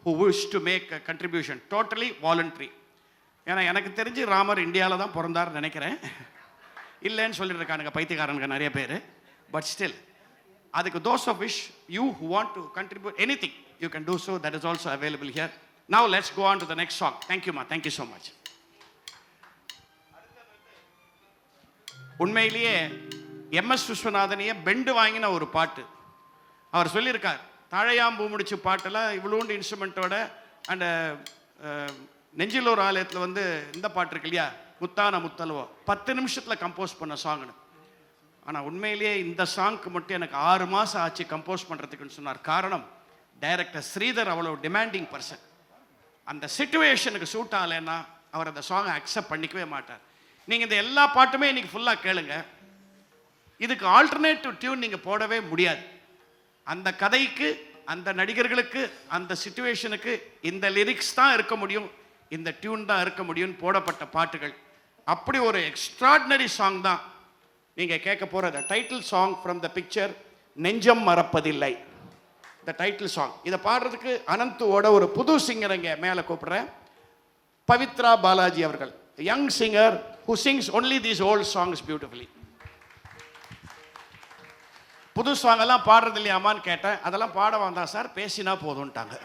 who wish to make a contribution, totally voluntary. ஏன்னா எனக்கு தெரிஞ்சு ராமர் இந்தியாவில் தான் பிறந்தார்னு நினைக்கிறேன். இல்லைன்னு சொல்லிட்டு இருக்கானுங்க பைத்தியக்காரனுங்க நிறைய பேர். பட் ஸ்டில் அதுக்கு those of wish you who want to contribute anything you can do so. That is also available here. Now let's go on to the next song. Thank you ma. Thank you so much. உண்மையிலேயே MS விஸ்வநாதனையே bend வாங்கின ஒரு பாட்டு. அவர் சொல்லியிருக்கார், தாழையாம்பூ முடிச்சு பாட்டில் இவ்வளோண்டு இன்ஸ்ட்ருமெண்ட்டோட and நெஞ்சிலூர் ஆலயத்தில் வந்து இந்த பாட்டு இருக்கு இல்லையா, முத்தான முத்தல்வோ, 10 நிமிஷத்தில் கம்போஸ் பண்ண சாங்னு. ஆனால் உண்மையிலேயே இந்த சாங்க்கு மட்டும் எனக்கு 6 மாதம் ஆச்சு கம்போஸ் பண்ணுறதுக்குன்னு சொன்னார். காரணம், டைரக்டர் ஸ்ரீதர் அவ்வளோ டிமாண்டிங் பர்சன். அந்த சிச்சுவேஷனுக்கு சூட் ஆகலைன்னா அவர் அந்த சாங்கை அக்செப்ட் பண்ணிக்கவே மாட்டார். நீங்கள் இந்த எல்லா பாட்டுமே இன்றைக்கி ஃபுல்லாக கேளுங்க. இதுக்கு ஆல்டர்னேட்டிவ் டியூன் நீங்கள் போடவே முடியாது. அந்த கதைக்கு, அந்த நடிகர்களுக்கு, அந்த சிச்சுவேஷனுக்கு இந்த லிரிக்ஸ் தான் இருக்க முடியும், இந்த டியூன் தான் இருக்க முடியும்னு போடப்பட்ட பாட்டுகள். அப்படி ஒரு எக்ஸ்ட்ராடினரி சாங் தான் நீங்கள் கேட்க போகிற the title song from the picture நெஞ்சம் மறப்பதில்லை. The title song. இதை பாடுறதுக்கு அனந்துவோட ஒரு புது சிங்கர் இங்கே மேலே கூப்பிடுறேன், பவித்ரா பாலாஜி அவர்கள். Young singer who sings only these old songs beautifully. புது சாங் எல்லாம் பாடுறது இல்லையாமான்னு கேட்டேன். அதெல்லாம் பாட வந்தான் சார், பேசினா போதும்ட்டாங்க.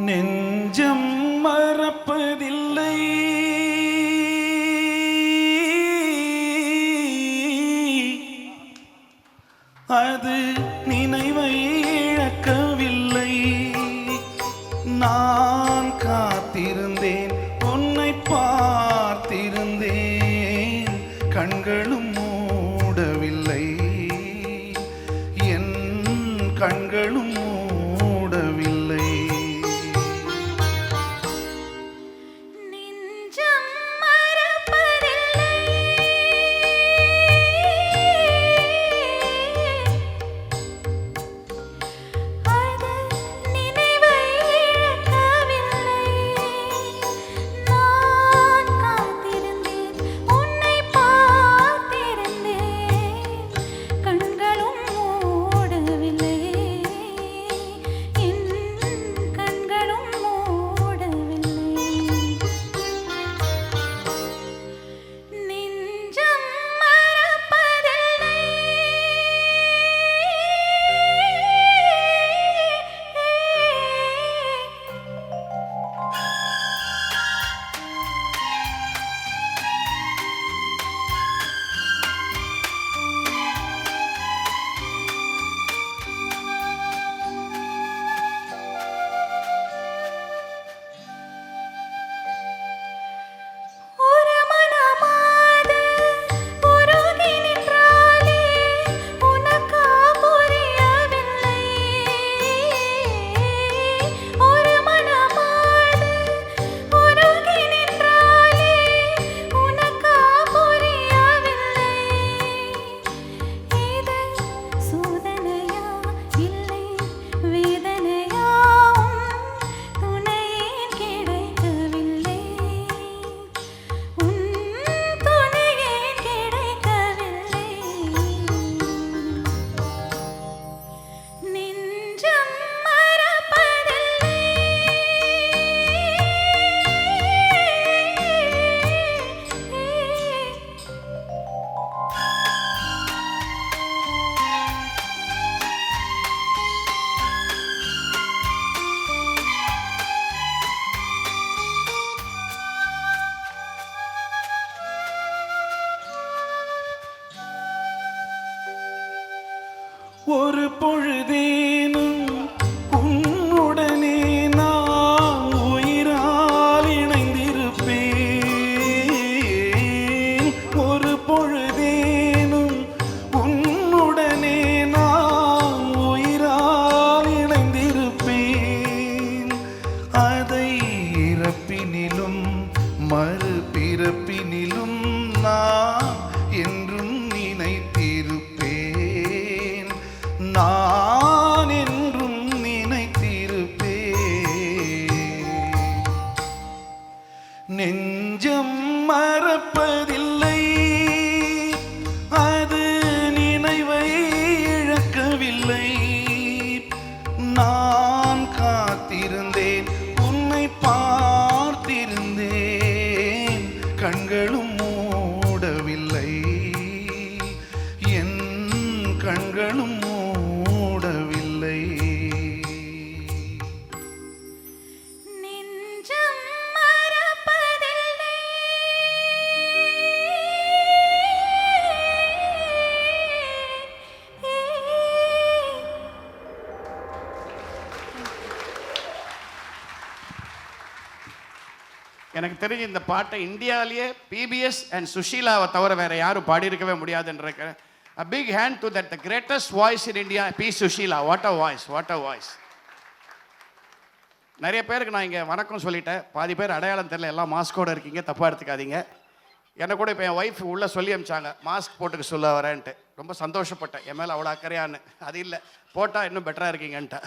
நெஞ்சம் மறப்பதில்லை அது நினைவை இழக்கவில்லை. நான் காத்திருந்தேன், உன்னை பார்த்திருந்தேன், கண்களும் கண்களும் மூடவில்லை. நெஞ்சம் மறப்பதில்லை. அது நினைவை இழக்கவில்லை. நான் காத்திருந்தேன், உன்னை பார்த்திருந்தேன். கண்களும் மூடவில்லை. என் கண்களும் மூடவில்லை. நெஞ்சம் மறப்பதில்லை. ஒரு மனமாது உருகி நின்றாலே உனக்கா புரியவில்லை. ஒரு மனமாது உருகி நின்றாலே உனக்கா புரியவில்லை. இது சோதனையா இல்லை வேதனையா? துணையே கிடைக்கவில்லை. உன் துணையே கிடைக்கவில்லை. நெஞ்சம் மறப்பதில்லை. ஒரு பொழுதேனும் உன்னுடனே நான் உயிரால் இணைந்திருப்பேன். ஒரு பொழுதேனும் உன்னுடனே நான் உயிரால் இணைந்திருப்பேன். அதை இறப்பினிலும் மறுபிறப்பினிலும் நான் என்றும் நினைத்திருப்பேன். நான் என்றும் நினைத்திருப்பேன். நெஞ்சம் மறப்பதில்லை. அது நினைவை இழக்கவில்லை. நான் காத்திருந்தேன், உன்னை பார்த்திருந்தேன். கண்களும் மூடவில்லை. என் கண்களும் மூடவில்லை. நெஞ்சம் மறப்பதில்லை. எனக்கு தெரிஞ்சு இந்த பாட்டை இந்தியாவிலேயே பிபிஎஸ் அண்ட் சுஷீலாவை தவிர வேற யாரும் பாடியிருக்கவே முடியாதுன்ற a big hand to that the greatest voice in India, P. Sushila. What a voice, what a voice. நிறைய பேருக்கு நான் இங்கே வணக்கம் சொல்லிட்டேன். பாதி பேர் அடையாளம் தெரியல, எல்லாம் மாஸ்கோட இருக்கீங்க, தப்பாக எடுத்துக்காதீங்க. என்னை கூட இப்போ என் ஒய்ஃப் உள்ளே சொல்லி அமிச்சாங்க மாஸ்க் போட்டுக்க சொல்ல வரேன்ட்டு. ரொம்ப சந்தோஷப்பட்டேன், என் மேலே அவ்வளோ அக்கறையான்னு. அது இல்லை, போட்டால் இன்னும் பெட்டராக இருக்கீங்கன்ட்டு.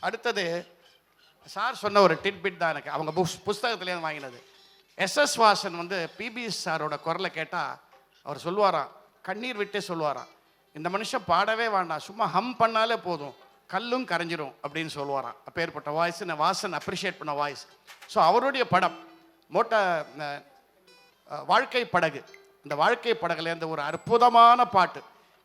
அடுத்தது சார் சொன்ன ஒரு டிட்பிட் தான் எனக்கு அவங்க புஸ்தகத்துலேருந்து வாங்கினது. எஸ்எஸ் வாசன் வந்து பிபிஎஸ் சாரோட குரலை கேட்டால் அவர் சொல்லுவாராம், கண்ணீர் விட்டே சொல்லுவாராம், இந்த மனுஷன் பாடவே வேண்டாம், சும்மா ஹம் பண்ணாலே போதும், கல்லும் கரைஞ்சிரும் அப்படின்னு சொல்லுவாராம். அப்பேற்பட்ட வாய்ஸ் வாசன் அப்ரிஷியேட் பண்ண வாய்ஸ். ஸோ அவருடைய படம் வாழ்க்கை படகு, இந்த வாழ்க்கை படகுலேருந்து ஒரு அற்புதமான பாட்டு.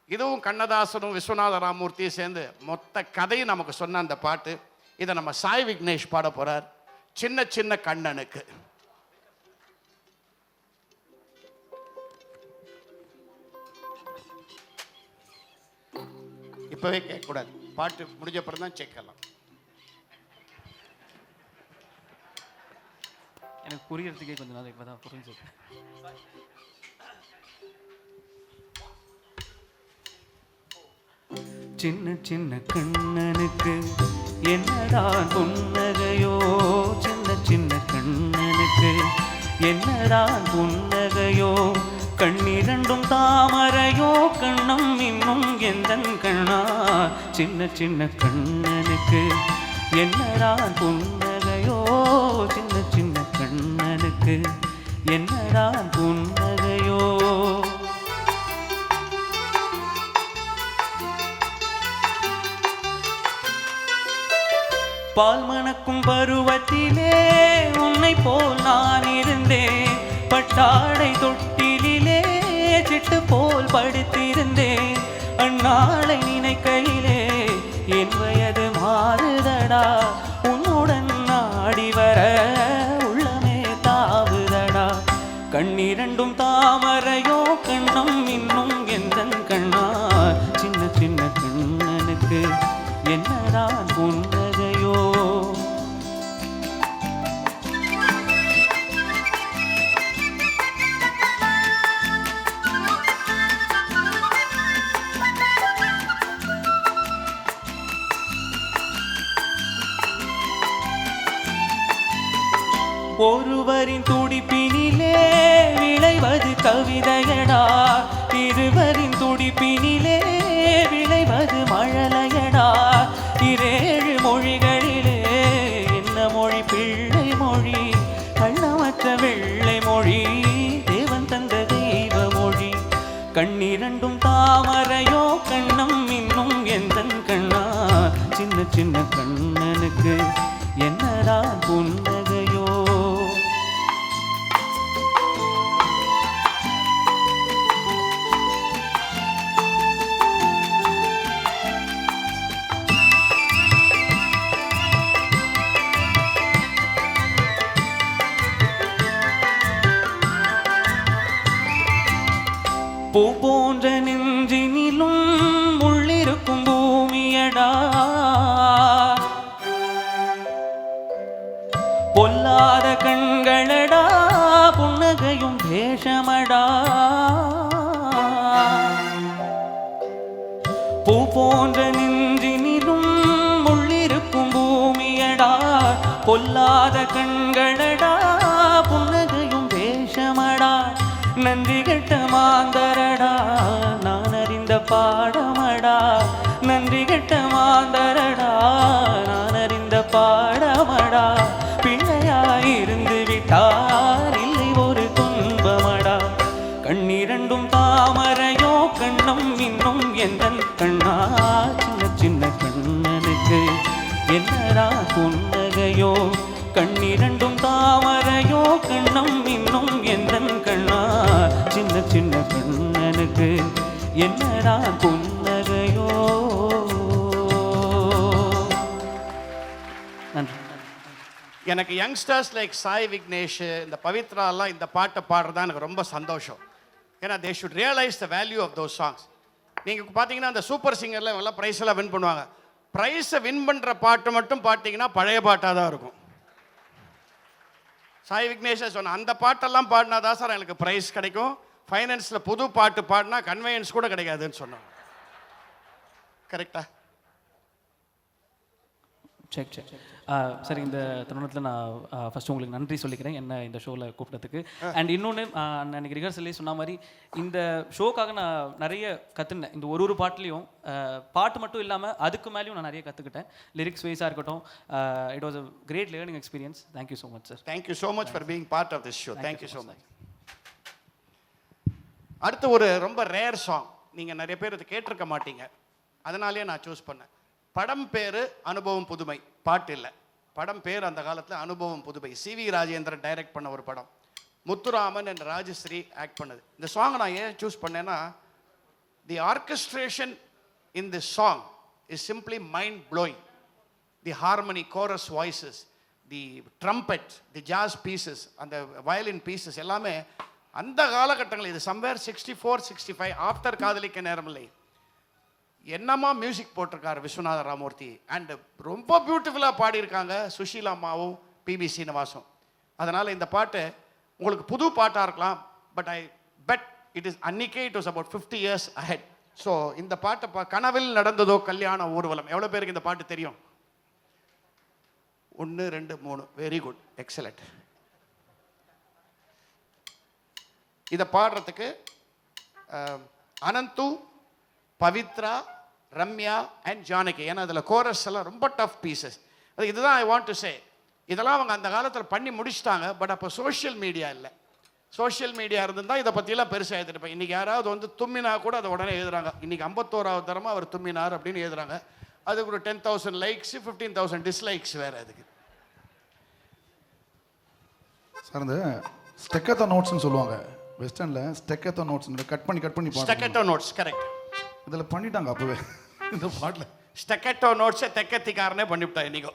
இதுவும் கண்ணதாசனும் விஸ்வநாத ராமூர்த்தியும் சேர்ந்து மொத்த கதையும் நமக்கு சொன்ன அந்த பாட்டு. இதை நம்ம சாய் விக்னேஷ் பாட போறார், சின்ன சின்ன கண்ணனுக்கு. இப்பவே கேட்கக்கூடாது, பாட்டு முடிஞ்ச அப்புறம் தான் கேட்கலாம். எனக்கு புரியறதுக்கே கொஞ்சம் நாள் இப்போ தான் புரிஞ்சது. சின்ன சின்ன கண்ணனுக்கு என்னதான் புன்னகையோ, சின்ன சின்ன கண்ணனுக்கு என்னதான் புன்னகையோ, கண்ணிரண்டும் தாமரையோ, கண்ணம் இன்னும் எந்தன் கண்ணா. சின்ன சின்ன கண்ணனுக்கு என்னதான் புன்னகையோ, சின்ன சின்ன கண்ணனுக்கு என்னதான் புன்னகையோ. பால் மணக்கும் பருவத்திலே உன்னை போல் நான் இருந்தேன், பட்டாடை தொட்டிலே சிட்டு போல் படுத்திருந்தேன். அந்நாளை நினைக்கையிலே என் வயது மாறுதடா, உன்னுடன் நாடி வர உள்ளமே தாவுதடா. கண்ணிரண்டும் தாமரையோ, கண்ணம் இன்னும் எந்தன் கண்ணா. சின்ன சின்ன கண்ணனுக்கு என்னதான் புன்னகையோ. ஒருவரின் துடிப்பினிலே விளைவது கவிதையடா, இருவரின் துடிப்பினிலே விளைவது மழலையடா. இரேழு மொழிகளிலே என்ன மொழி பிள்ளை மொழி, கள்ளமற்ற வெள்ளை மொழி, தேவன் தந்த தெய்வ மொழி. கண்ணிரண்டும் தாமரையோ, கண்ணம் இன்னும் எந்தன் கண்ணா. சின்ன சின்ன கண்ணனுக்கு என்னதான் புன்னகையோ. பூ போன்ற நெஞ்சினிலும் உள்ளிருக்கும் பூமியடா, பொல்லாத கண்களடா, புன்னகையும் வேஷமடா. பூ போன்ற நெஞ்சினிலும் உள்ளிருக்கும் பூமியடா, பொல்லாத கண்களடா, புன்னகையும் வேஷமடா. நன்றி கெட்ட மாந்தரடா, நான் அறிந்த பாடமடா. நன்றி கெட்ட மாந்தரடா, நான் அறிந்த பாடமடா. பிள்ளையாயிருந்து விட்டார் இல்லை ஒரு துன்பமடா. கண்ணிரண்டும் தாமரையோ, கண்ணம் இன்னும் எந்தன் கண்ணா. சின்ன சின்ன கண்ணனுக்கு என்னடா புன்னகையோ, கண்ணிரண்டும் தாமரையோ, கண்ணம் இன்னும் எந்தன் கண்ணா. சின்ன சின்ன கண்ணனுக்கு என்னடா புன்னகையோ. நன்றி. எனக்கு யங்ஸ்டர்ஸ் லைக் சாய் விக்னேஷ், இந்த பவித்ராலாம் இந்த பாட்டை பாடுறதா எனக்கு ரொம்ப சந்தோஷம். ஏன்னா they should realise the value of those songs. நீங்கள் பார்த்தீங்கன்னா அந்த சூப்பர் சிங்கரில் எல்லாம் ப்ரைஸ் எல்லாம் வின் பண்ணுவாங்க. ப்ரைஸை வின் பண்ணுற பாட்டு மட்டும் பார்த்தீங்கன்னா பழைய பாட்டாக தான் இருக்கும். சாய் விக்னேஷை சொன்ன அந்த பாட்டெல்லாம் பாடினா தான் சார் எனக்கு ப்ரைஸ் கிடைக்கும், ஃபைனான்ஸில் புது பாட்டு பாடினா கன்வெயன்ஸ் கூட கிடைக்காதுன்னு சொன்னாங்க. கரெக்டா? Check check. சார், இந்த தருணத்தில் நான் ஃபஸ்ட்டு உங்களுக்கு நன்றி சொல்லிக்கிறேன் என்ன இந்த ஷோவில் கூப்பிட்டதுக்கு. அண்ட் இன்னொன்று, நான் அன்றைக்கி ரிஹர்சல்லே சொன்ன மாதிரி இந்த ஷோக்காக நான் நிறைய கற்றுனேன். இந்த ஒரு பாட்டுலேயும் பாட்டு மட்டும் இல்லாமல் அதுக்கு மேலேயும் நான் நிறைய கற்றுக்கிட்டேன். லிரிக்ஸ் வைஸாக இருக்கட்டும். It was a great learning experience. Thank you so much sir. Thank you so much for being part of this show. Thank you so much. அடுத்து ஒரு ரொம்ப ரேர் சாங், நீங்கள் நிறைய பேர் இதை கேட்டிருக்க மாட்டீங்க, அதனாலேயே நான் சூஸ் பண்ணேன். படம் பேர் அனுபவம் புதுமை, பாட்டு இல்லை. படம் பேர் அந்த காலத்தில் அனுபவம் புதுமை. சிவி ராஜேந்திரன் டைரக்ட் பண்ண ஒரு படம். முத்துராமன் அண்ட் ராஜஸ்ரீ ஆக்ட் பண்ணது. இந்த சாங் நான் ஏன் சூஸ் பண்ணேன்னா, the orchestration in this song is simply mind blowing. The harmony, chorus voices, the trumpet, the jazz pieces, அந்த வயலின் பீசஸ் எல்லாமே அந்த காலகட்டங்கள். இது சம்வேர் 64, 65 ஆஃப்டர் காதலிக்க நேரமில்லை. என்னமா மியூசிக் போட்டிருக்காரு விஸ்வநாத ராமூர்த்தி. அண்ட் ரொம்ப பியூட்டிஃபுல்லாக பாடியிருக்காங்க சுஷீலா அம்மாவும் பிபி சீனிவாசும். அதனால் இந்த பாட்டு உங்களுக்கு புது பாட்டாக இருக்கலாம், but I bet it is அன்னிக்கே it was about 50 years ahead. So இந்த பாட்டை கனவில் நடந்ததோ கல்யாண ஊர்வலம். எவ்வளோ பேருக்கு இந்த பாட்டு தெரியும்? 1 2 3. Very good, excellent. இதை பாடுறதுக்கு அனந்து, பவித்ரா, ரம்யா அண்ட் ஜானகி. ஏன்னா அதில் கோரஸ் எல்லாம் ரொம்ப டஃப் பீசஸ். இதுதான் ஐ வாண்ட் டு சே. இதெல்லாம் அவங்க அந்த காலத்தில் பண்ணி முடிச்சிட்டாங்க. பட் அப்போ சோஷியல் மீடியா இல்லை. சோஷியல் மீடியா இருந்திருந்தால் இதை பற்றியெல்லாம் பெருசாக எழுதிருப்பேன். இன்றைக்கி யாராவது வந்து தும்மினா கூட அதை உடனே எழுதுறாங்க. இன்றைக்கி 51வது தரமாக அவர் தும்மினார் அப்படின்னு எழுதுறாங்க. அதுக்கு ஒரு 10,000 லைக்ஸ், 15,000 டிஸ்லைக்ஸ் வேறு. அதுக்கு சார் இந்த ஸ்டெக்கத்தோ நோட்ஸ்னு சொல்லுவாங்க வெஸ்டர்னில். ஸ்டெக்கத்தோ நோட்ஸ் கட் பண்ணி ஸ்டெக்கட்டோ நோட்ஸ், கரெக்ட். இதில் பண்ணிட்டாங்க அப்போவே இந்த பாட்டில். ஸ்டெக்கட்டோ நோட்ஸை தெக்கத்திக்காரனே பண்ணிவிட்டா இன்றைக்கோ.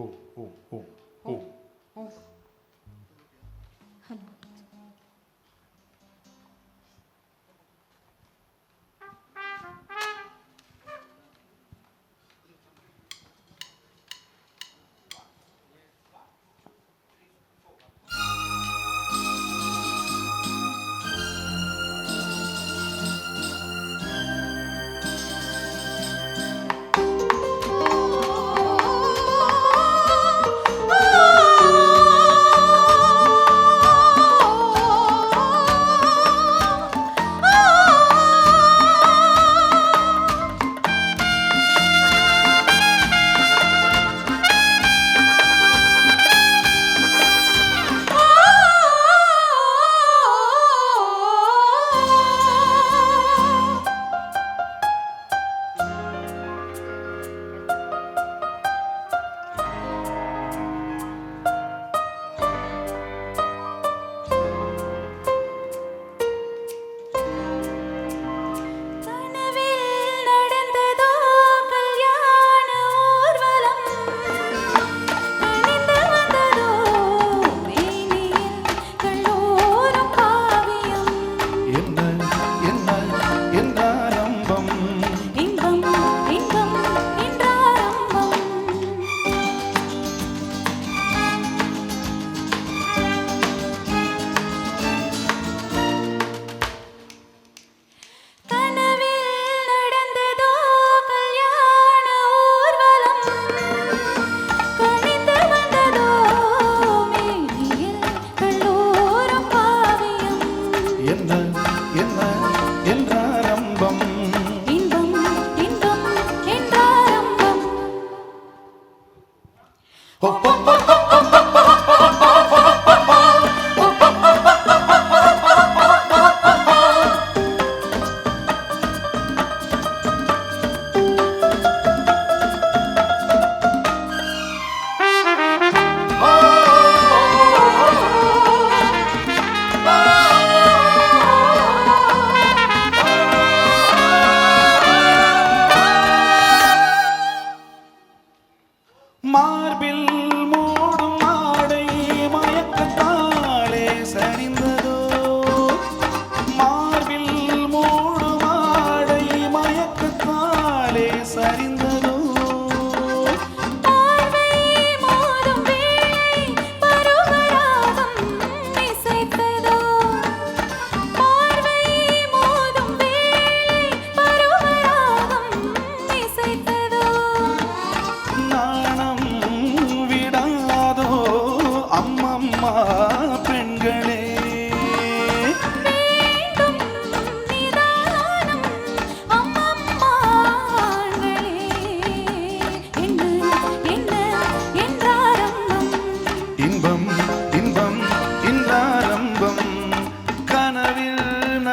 ஓ ஓ ஓ ஓ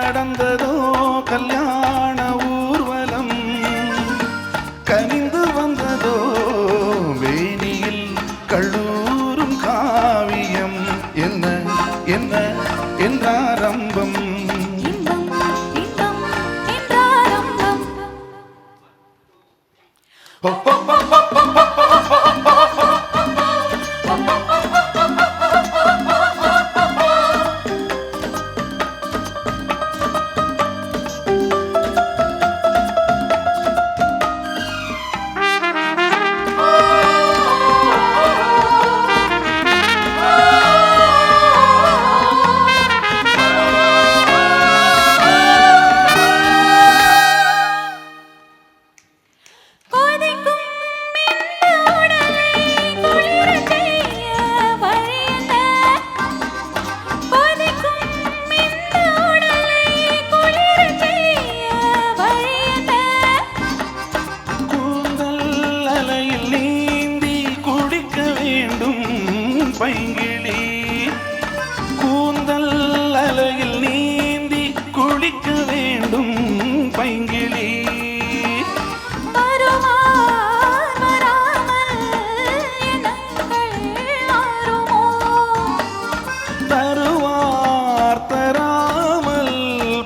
நடந்ததோ கல்யாண ஊர்வலம், கனிந்து வந்ததோ வேணியில் கள்ளூரும் காவியம். என்ன என்ன என்றாரம்பம், இன்பம் இன்பம் என்றாரம்பம். துடிக்க வேண்டும் பைங்கிளி. வருவார் வராமல் எண்ணங்கள் ஆறுமோ? தருவார் தராமல்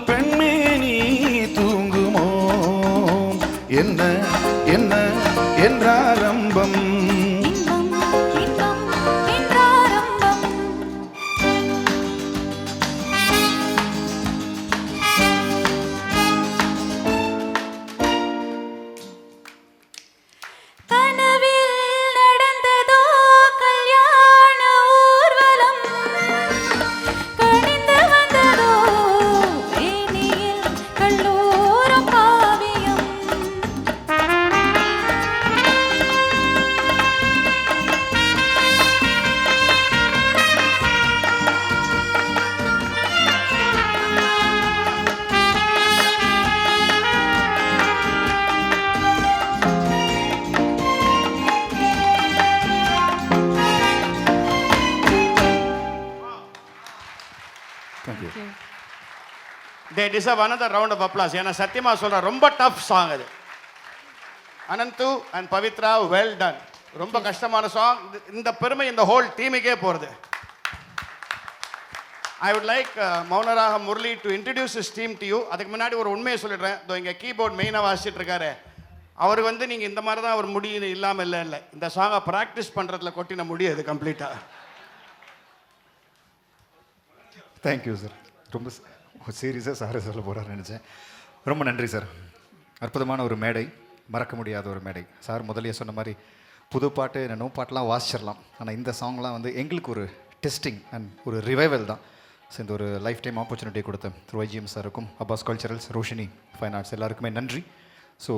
பெண்ணே நீ தூங்குமோ? என்ன என்ன என்றாரம்பம் இன்பம் இன்பம் என்றாரம்பம். கனவில் நடந்ததோ கல்யாண ஊர்வலம், கனிந்து வந்ததோ வேணியில் கல்லூரம் காவியம். Thank you. They deserve another round of applause. ஏன்னா சத்தியமா சொல்கிறேன், ரொம்ப டஃப் சாங் அது. Anandhu and Pavithra, well done. ரொம்ப கஷ்டமான சாங். இந்த பெருமை இந்த ஹோல் டீமுக்கே போகிறது. I would like Mounaraga Murali to introduce his team to you. அதுக்கு முன்னாடி ஒரு உண்மையை சொல்லிடுறேன். இதோ இங்கே கீபோர்ட் மெயினாக வாசிச்சுட்டு இருக்காரு. அவர் வந்து நீங்கள் இந்த மாதிரி தான் அவர் முடியும் இல்லாமல் இல்லை. இந்த சாங்கை ப்ராக்டிஸ் பண்ணுறதுல கொட்டின முடியாது கம்ப்ளீட்டாக. Thank you sir. ரொம்ப சீரியஸாக சார் சொல்ல போகிறான்னு நினச்சேன். ரொம்ப நன்றி சார். அற்புதமான ஒரு மேடை, மறக்க முடியாத ஒரு மேடை. சார் முதலிய சொன்ன மாதிரி புது பாட்டு நோ பாட்டெலாம் வாசிச்சிடலாம். ஆனால் இந்த சாங்லாம் வந்து எங்களுக்கு ஒரு டெஸ்டிங் அண்ட் ஒரு ரிவைவல் தான். ஸோ இந்த ஒரு லைஃப் டைம் ஆப்பர்ச்சுனிட்டி கொடுத்த திரு YGM சாருக்கும், Abbas culturals, Roshini fine arts எல்லாருக்குமே நன்றி. ஸோ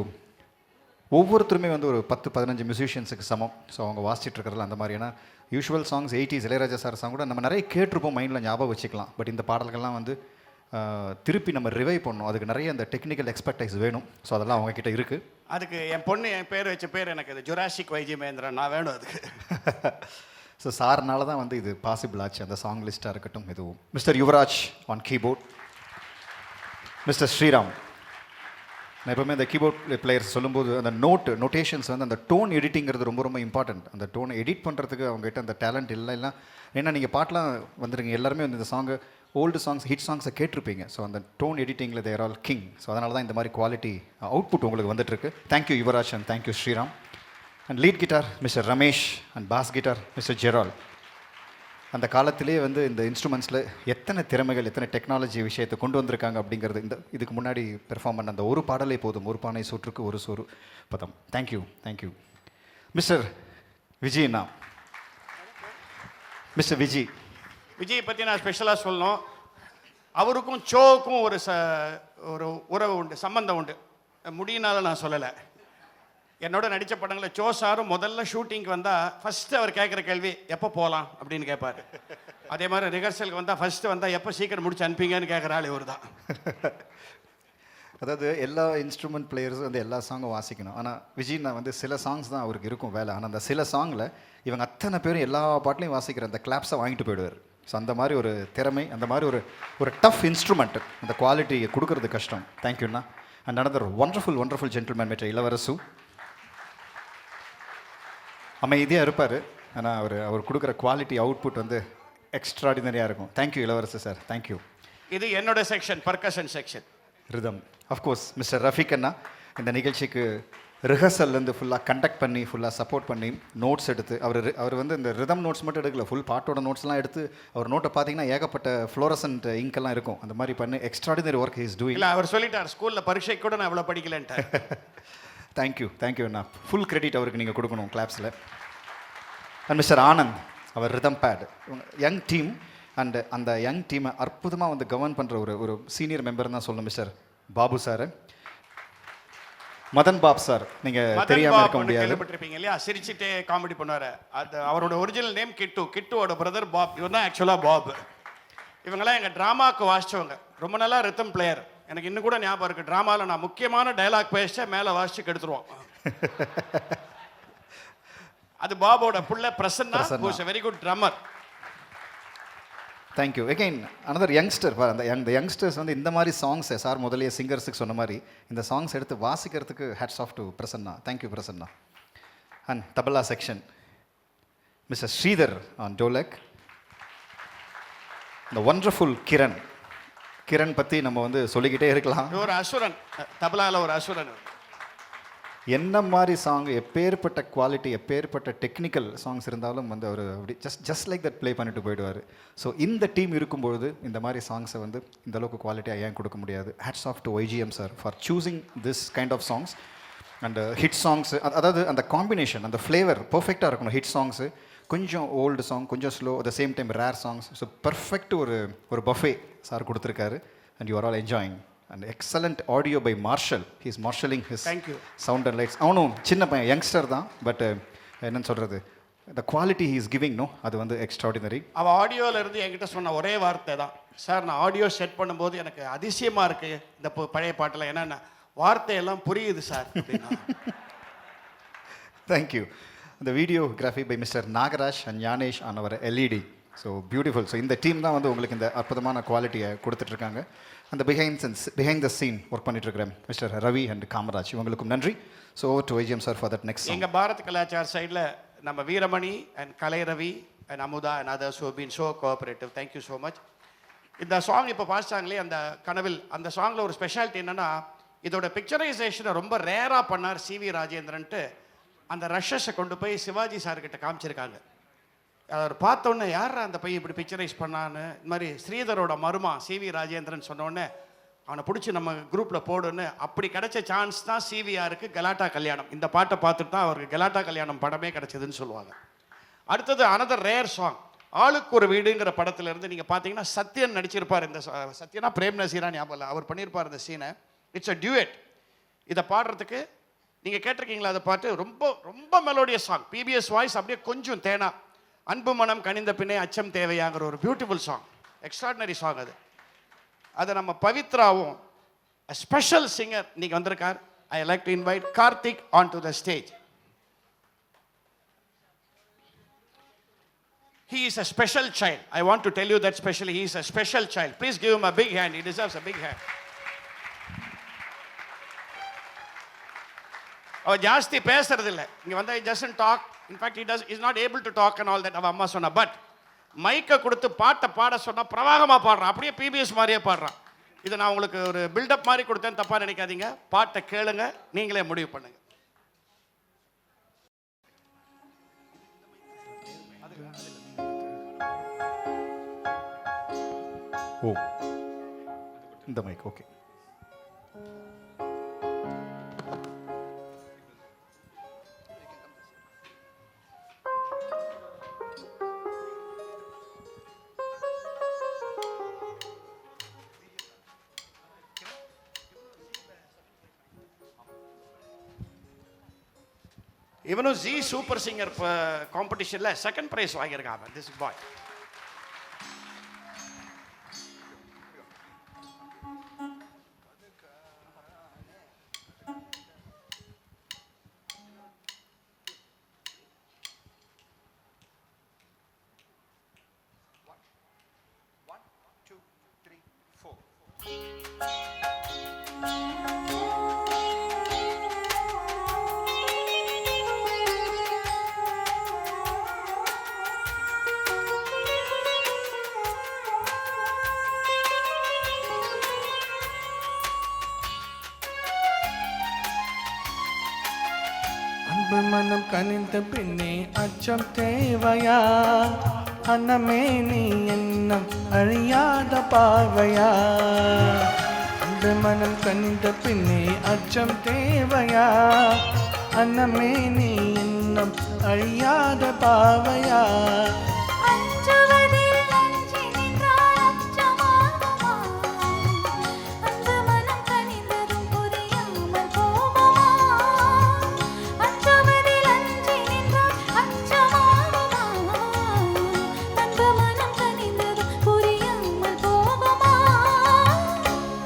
ஒவ்வொருத்தருமே வந்து ஒரு 10-15 மியூசிஷியன்ஸுக்கு சமம். ஸோ அவங்க வாசிச்சுட்டு இருக்கிறதுல அந்த மாதிரியான usual songs 80s Ilaiyaraaja sir song கூட நம்ம நிறைய கேட்டிருப்போம், மைண்டில் ஞாபகம் வச்சுக்கலாம். பட் இந்த பாடல்கள்லாம் வந்து திருப்பி நம்ம ரிவைவ் பண்ணணும். அதுக்கு நிறைய அந்த டெக்னிக்கல் எக்ஸ்பர்டைஸ் வேணும். ஸோ அதெல்லாம் அவங்கக்கிட்ட இருக்குது. அதுக்கு என் பொண்ணு என் பேர் வச்ச பேர் எனக்கு அது ஜுராசிக் YG மகேந்திரன். நான் வேணும் அதுக்கு. ஸோ சார்னால தான் வந்து இது பாசிபிள் ஆச்சு. அந்த சாங் லிஸ்ட்டாக இருக்கட்டும் இதுவும். Mister Yuvraj on keyboard, mister Sriram. நான் எப்போவுமே அந்த கீபோர்ட் பிளேயர்ஸ் சொல்லும்போது அந்த நோட்டேஷன்ஸ் வந்து அந்த டோன் எடிட்டிங்கிறது ரொம்ப ரொம்ப இம்பார்ட்டன்ட். அந்த டோனை எடிட் பண்ணுறதுக்கு அவங்ககிட்ட அந்த டேலண்ட் இல்லை. ஏன்னா நீங்கள் பாட்டெலாம் வந்துருங்க எல்லாருமே வந்து இந்த சாங்கு ஓல்டு சாங்ஸ், ஹிட் சாங்ஸை கேட்டிருப்பீங்க. ஸோ அந்த டோன் எடிட்டிங்கில் தேர் ஆல் கிங். ஸோ அதனால தான் இந்த மாதிரி குவாலிட்டி அவுட்புட் உங்களுக்கு வந்துட்டுருக்கு. Thank you Yuvraj and thank you Sriram. And lead guitar mister Ramesh and bass guitar mister Gerald. அந்த காலத்திலே வந்து இந்த இன்ஸ்ட்ருமெண்ட்ஸில் எத்தனை திறமைகள், எத்தனை டெக்னாலஜி விஷயத்தை கொண்டு வந்திருக்காங்க அப்படிங்கிறது இதுக்கு முன்னாடி பெர்ஃபார்ம் பண்ண அந்த ஒரு பாடலே போதும். ஒரு பானை சோற்றுக்கு ஒரு சோறு பதம். Thank you thank you. மிஸ்டர் விஜய்ண்ணா, மிஸ்டர் விஜய் பற்றி நான் ஸ்பெஷலாக சொல்லணும். அவருக்கும் ஷோவுக்கும் ஒரு உறவு உண்டு, சம்பந்தம் உண்டு. முடியினால நான் சொல்லலை. என்னோட நடித்த படங்களில் சோ சாரும் முதல்ல ஷூட்டிங்க்கு வந்தால் ஃபஸ்ட்டு அவர் கேட்குற கேள்வி எப்போ போகலாம் அப்படின்னு கேட்பார். அதே மாதிரி ரிஹர்சலுக்கு வந்தால் ஃபஸ்ட்டு வந்தால் எப்போ சீக்கிரம் முடிச்சு அனுப்பிங்கன்னு கேட்குற ஆள் இவர் தான். அதாவது எல்லா இன்ஸ்ட்ருமெண்ட் பிளேயர்ஸும் வந்து எல்லா சாங்கும் வாசிக்கணும். ஆனால் விஜய்னா வந்து சில சாங்ஸ் தான் அவருக்கு இருக்கும் வேலை. ஆனால் அந்த சில சாங்கில் இவங்க அத்தனை பேரும் எல்லா பாட்டிலையும் வாசிக்கிற அந்த கிளாப்ஸை வாங்கிட்டு போயிடுவார். ஸோ அந்த மாதிரி ஒரு திறமை, அந்த மாதிரி ஒரு டஃப் இன்ஸ்ட்ருமெண்ட், அந்த குவாலிட்டி கொடுக்கறது கஷ்டம். தேங்க்யூண்ணா. And another wonderful gentleman mister Ilavarasu. அமைதியாக இருப்பார், ஆனால் அவர் கொடுக்குற குவாலிட்டி அவுட்புட் வந்து எக்ஸ்ட்ராடினரியாக இருக்கும். Thank you Ilavarasu sir. தேங்க்யூ. இது என்னோட section, percussion section. Rhythm of course mister Rafeeq அண்ணா இந்த நிகழ்ச்சிக்கு ரிஹர்சல்லேருந்து ஃபுல்லாக கண்டக்ட் பண்ணி, ஃபுல்லாக சப்போர்ட் பண்ணி, நோட்ஸ் எடுத்து அவர் வந்து இந்த ரிதம் நோட்ஸ் மட்டும் எடுக்கல, ஃபுல் பாட்டோட நோட்ஸ்லாம் எடுத்து அவர் நோட்டை பார்த்தீங்கன்னா ஏகப்பட்ட ஃப்ளோரசன்ட் இங்கெல்லாம் இருக்கும். அந்த மாதிரி பண்ணி எக்ஸ்ட்ராடினரி ஒர்க் இஸ் டூயிங். இல்லை, அவர் சொல்லிட்டார் ஸ்கூலில் பரீட்சைக்கு கூட நான் இவ்வளோ படிக்கலன்ட்டு. தேங்க்யூ அண்ணா. ஃபுல் கிரெடிட் அவருக்கு நீங்கள் கொடுக்கணும் கிளாப்ஸில். அண்ட் மிஸ்டர் ஆனந்த், அவர் rhythm pad, young team. And அந்த யங் டீமை அற்புதமாக வந்து கவர்ன் பண்ணுற ஒரு சீனியர் மெம்பர் தான் சொல்லணும் mister Babu sir. Madan Bob sir, நீங்கள் தெரியாமல் இருக்க முடியாது. கேள்விப்பட்டிருப்பீங்க இல்லையா? சிரிச்சுட்டே காமெடி பண்ணுவார். அது அவரோட ஒரிஜினல் நேம் கிட்டு. கிட்டுவோட பிரதர் பாப். இவர் தான் ஆக்சுவலாக பாப். இவங்கெல்லாம் எங்கள் ட்ராமாவுக்கு வாசித்தவங்க. ரொம்ப நல்லா ரித்தம் பிளேயர். எனக்கு இன்னும் கூட ஞாபகம் இருக்குது. ட்ராமாவில் நான் முக்கியமான டைலாக் பேசிச்சா மேலே வாசிச்சு கெடுத்துருவோம். அது பாபோட புள்ள Prasanna, who is a very good drummer. Thank you again another youngster அந்த யங்ஸ்டர்ஸ் வந்து இந்த மாதிரி சாங்ஸ் சார் முதலே சிங்கர்ஸுக்கு சொன்ன மாதிரி இந்த சாங்ஸ் எடுத்து வாசிக்கிறதுக்கு hats off to Prasanna. Thank you Prasanna. And tabla section mister Sridhar on dholak. இந்த ஒண்டர்ஃபுல் கிரண் பற்றி நம்ம வந்து சொல்லிக்கிட்டே இருக்கலாம். ஒரு அசுரன், தபலால ஒரு அசுரன். என்ன மாதிரி சாங், எப்பேற்பட்ட குவாலிட்டி, எப்பேற்பட்ட டெக்னிக்கல் சாங்ஸ் இருந்தாலும் வந்து அவர் அப்படி ஜஸ்ட் லைக் தட் ப்ளே பண்ணிட்டு போயிடுவார். ஸோ இந்த டீம் இருக்கும்பொழுது இந்த மாதிரி சாங்ஸை வந்து இந்த அளவுக்கு குவாலிட்டியாக ஏன் கொடுக்க முடியாது? Hats off to YGM sir for choosing this kind of songs and hit songs. அதாவது அந்த காம்பினேஷன், அந்த ஃப்ளேவர் பர்ஃபெக்டாக இருக்கணும். ஹிட் சாங்ஸு, கொஞ்சம் ஓல்டு சாங், கொஞ்சம் slow, at the same time rare songs. So perfect ஒரு பஃபே சார் கொடுத்துருக்காரு. And you are all enjoying. And excellent audio by Marshal. He is marshalling his sound and lights. அவனும் சின்ன பையன், youngster தான், but என்னன்னு சொல்கிறது, the quality he is giving அது வந்து எக்ஸ்ட்ராடினரி. அவள் ஆடியோவில் இருந்து என்கிட்ட சொன்ன ஒரே வார்த்தை தான், சார் நான் ஆடியோ செட் பண்ணும்போது எனக்கு அதிசயமாக இருக்குது இந்த பழைய பாட்டில், ஏன்னா வார்த்தையெல்லாம் புரியுது சார். தேங்க்யூ. இந்த videography by mister Nagaraj and Gnanesh on our LED. So beautiful. So இந்த டீம் தான் வந்து உங்களுக்கு இந்த அற்புதமான குவாலிட்டியை கொடுத்துட்ருக்காங்க. அந்த பிஹைண்ட் த சீன் ஒர்க் பண்ணிட்டுருக்கிறேன் மிஸ்டர் ரவி அண்ட் காமராஜ், இவங்களுக்கும் நன்றி. So over to YGM sir for that next. எங்கள் பாரத் கலாச்சார் சைடில் நம்ம Veeramani and Kalai Ravi and Amudha and others who been so cooperative. Thank you so much. இந்த சாங் இப்போ பாஸ்டாங்களே அந்த கனவில், அந்த சாங்கில் ஒரு ஸ்பெஷாலிட்டி என்னென்னா, இதோட பிக்சரைசேஷனை ரொம்ப ரேராக பண்ணார் CV ராஜேந்திரன்ட்டு. அந்த ரஷஸை கொண்டு போய் சிவாஜி சார்கிட்ட காமிச்சிருக்காங்க. அவர் பார்த்தோன்னே யாரா அந்த பையன் இப்படி பிக்சரைஸ் பண்ணான்னு, இந்த மாதிரி ஸ்ரீதரோட மருமா CV ராஜேந்திரன் சொன்னோடனே அவனை பிடிச்சி நம்ம குரூப்பில் போடுன்னு, அப்படி கிடைச்ச சான்ஸ் தான் CVRக்கு கலாட்டா கல்யாணம். இந்த பாட்டை பார்த்துட்டு தான் அவருக்கு கலாட்டா கல்யாணம் படமே கிடைச்சதுன்னு சொல்லுவாங்க. அடுத்தது அனதர் ரேர் சாங், ஆளுக்கு ஒரு வீடுங்கிற படத்துலேருந்து நீங்கள் பார்த்தீங்கன்னா சத்யன் நடிச்சிருப்பார். இந்த சத்யனா பிரேம் நசீரா ஞாபகம் இல்லை, அவர் பண்ணியிருப்பார் இந்த சீனை. It's a duet. இதை பாடுறதுக்கு நீங்கள் கேட்டிருக்கீங்களா? அதை பாட்டு ரொம்ப ரொம்ப மெலோடியஸ் சாங். PBS வாய்ஸ் அப்படியே கொஞ்சம் தேனா, அன்பு மனம் கனிந்த பின்னே அச்சம் தேவையாங்கிற ஒரு பியூட்டிஃபுல் சாங், எக்ஸ்ட்ராடினரி சாங் அது. அதை நம்ம பவித்ராவும் ஸ்பெஷல் சிங்கர் இன்னைக்கு வந்திருக்கார். I like to invite Karthik on to the stage. He is a special child. I want to tell you that specially. He is a special child. Please give him a big hand. He deserves a big hand. அவர் ஜாஸ்தி பேசுறதில்லை இங்கே வந்து. Just talk. In fact is not able to talk and all that. அவன் அம்மா சொன்னா, but மைக்கை கொடுத்து பாட்டை பாட சொன்னால் பிரவாகமாக பாடுறான், அப்படியே PBS மாதிரியே பாடுறான். இதை நான் உங்களுக்கு ஒரு பில்டப் மாதிரி கொடுத்தேன்னு தப்பாக நினைக்காதீங்க. பாட்டை கேளுங்க, நீங்களே முடிவு பண்ணுங்க. ஓ, இந்த மைக் ஓகே. இவனும் ஜி சூப்பர் சிங்கர் காம்படிஷனில் செகண்ட் ப்ரைஸ் வாங்கியிருக்காங்க. This boy. அன்பு மனம் கனிந்த பின்னே அச்சம் தேவையா? அன்னமே நீ எண்ணம் அழியாத பார்வையா? அன்பு மனம் கனிந்த பின்னே அச்சம் தேவையா? அன்னமே நீ எண்ணம் அழியாத பார்வையா?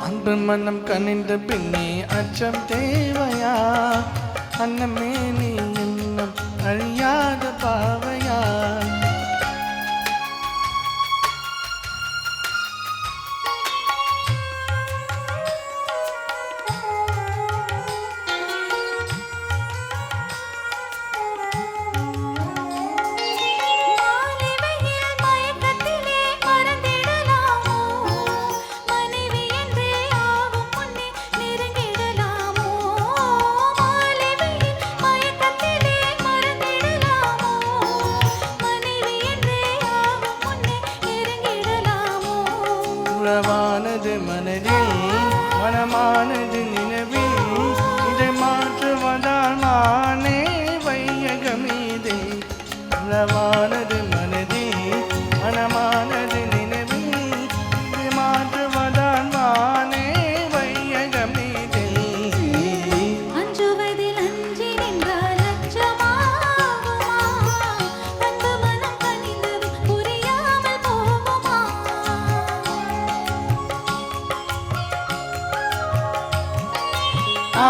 அன்பு மனம் கனிந்த பின்னே அச்சம் தேவையா? அன்னமே நீ இன்னும் அழியாத பாவையா? மனமானது நினைவில் இதை மாற்றுவதால் மானே வையகமீதே உறவானது மனதே மனமானது நினைவில் இதை மாற்றுவதால் மானே வையகமீதே அஞ்சுவதில் அஞ்சி நின்றால் அச்சமாகுமா அன்பு மனம் கனிந்தது புரியாமல் போகுமா ஆ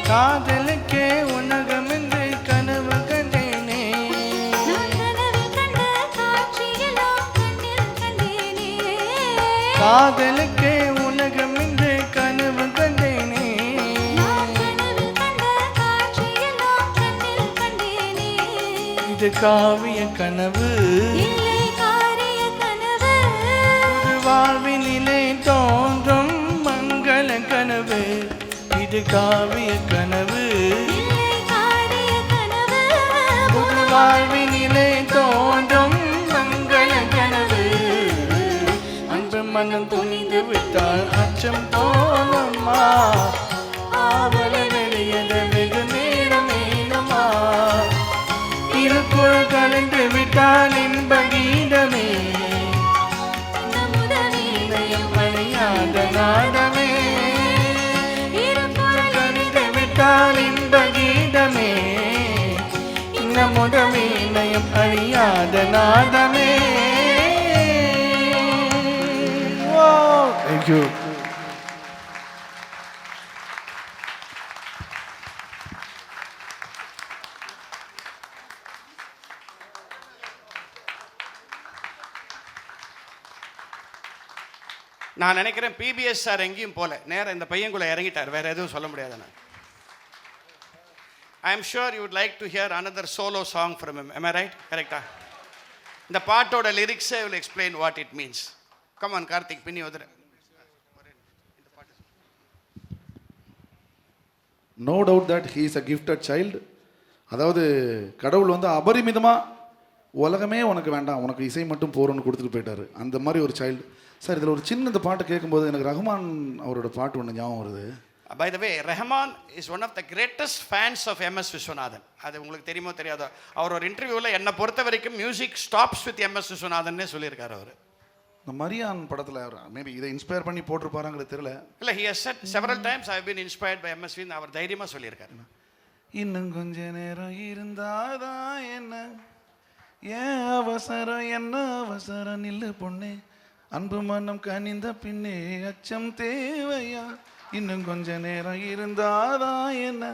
காதலுக்கே உலகமென்று கனவு கண்டேனே நான் கனவில் கண்ட காட்சியெல்லாம் கண்ணில் கண்டேனே காதலுக்கே உலகமென்று கனவு கண்டேனே நான் கனவில் கண்ட காட்சியெல்லாம் கண்ணில் கண்டேனே இது காவிய கனவு இல்லை காரிய கனவு புது வாழ்வினிலே தோன்றும் மங்கள கனவு இது காவிய கனவு இல்லை காரிய கனவு புது வாழ்வினிலே தோன்றும் மங்கள கனவு அன்பு மனம் துணிந்து விட்டால் அச்சம் போனம்மா ஆவலை வெளியத வெகு நேரம் ஏனம்மா திருக்குள் கலந்து விட்டால் இன்ப கீதமே நமுதவீணையும் மணியாத நாதமே கலந்து விட்டால் இன்ப கீதமே நம்முட வீணையும் அழியாத நாதமே. தேங்க்யூ. நான் நினைக்கிறேன் பிபிஎஸ் சார் எங்கேயும் போல நேரம் இந்த பையன்குள்ள இறங்கிட்டார், வேற எதுவும் சொல்ல முடியாது. நான் I am sure you would like to hear another solo song from him. am I right? கரெக்டா? இந்த பாட்டோட லிரிக்ஸை will explain what it means. come on Karthik, பின்னி வந்துரு. No doubt that he is a gifted child. அதாவது கடவுள் வந்து அபரிமிதமாக உலகமே உனக்கு வேண்டாம், உனக்கு இசை மட்டும் போகிறோன்னு கொடுத்துட்டு போயிட்டாரு. அந்த மாதிரி ஒரு சைல்டு. சார் இதில் ஒரு சின்ன இந்த பாட்டு கேட்கும்போது எனக்கு ரஹ்மான் அவரோட பாட்டு ஒன்று ஞாபகம் வருது. By the way, Rahman is one of the greatest fans of MS Viswanathan. அது உங்களுக்கு தெரியுமோ தெரியாதோ? அவர் ஒரு இன்டர்வியூவில் என்னை பொறுத்த வரைக்கும் மியூசிக் ஸ்டாப்ஸ் வித் எம்எஸ் விஸ்வநாதன்னே சொல்லியிருக்காரு அவர். இந்த மரியான் படத்தில் மேபி இதை இன்ஸ்பயர் பண்ணி போட்டிருப்பாராங்கிறது தெரியல. இல்லை, he has said several times I have been inspired by MSV. அவர் தைரியமாக சொல்லியிருக்காரு. இன்னும் கொஞ்ச நேரம் இருந்தாதான் என்ன, ஏன் அவசரம், என்ன அவசரம், நில்லு பொண்ணே, அன்பு மனம் கனிந்த பின்னே அச்சம் தேவையா, இன்னும் கொஞ்ச நேரம் இருந்தாதான் என்ன.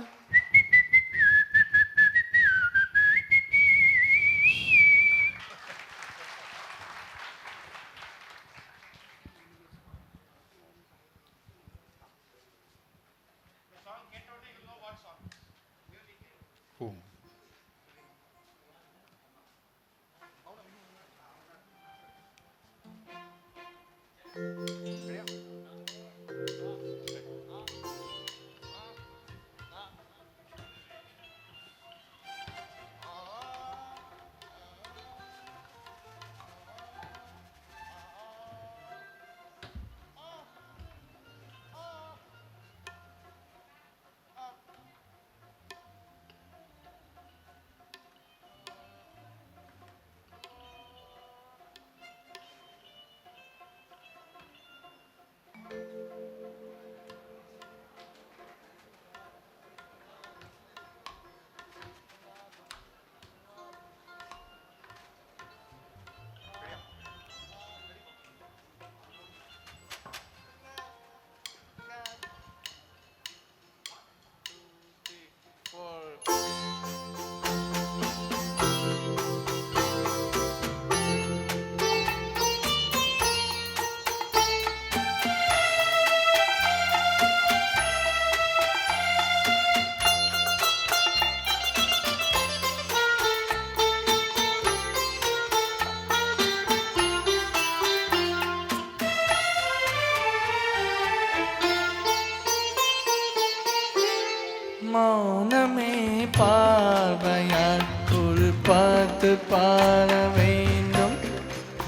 பார்த்து பாட வேண்டும்.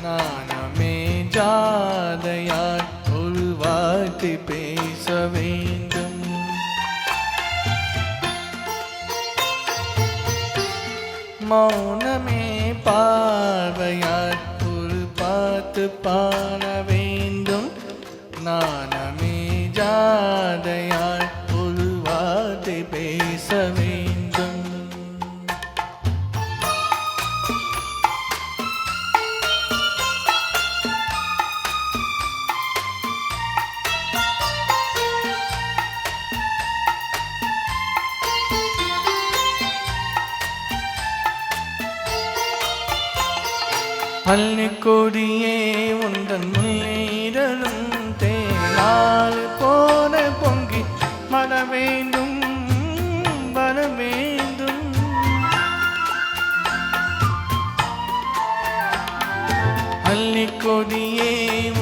நாணமே ஜாதையால் ஒரு வார்த்தை பேச வேண்டும். மௌனமே பார்வையால் ஒரு பார்த்து பாட வேண்டும். நாணமே ஜாதையால் ஒரு வார்த்தை பேச வேண்டும். பள்ளிக்கொடியே உந்தன் முன்னேறலும் தேனாறு போன பொங்கி மட வேண்டும் வர வேண்டும். பள்ளிக்கொடியே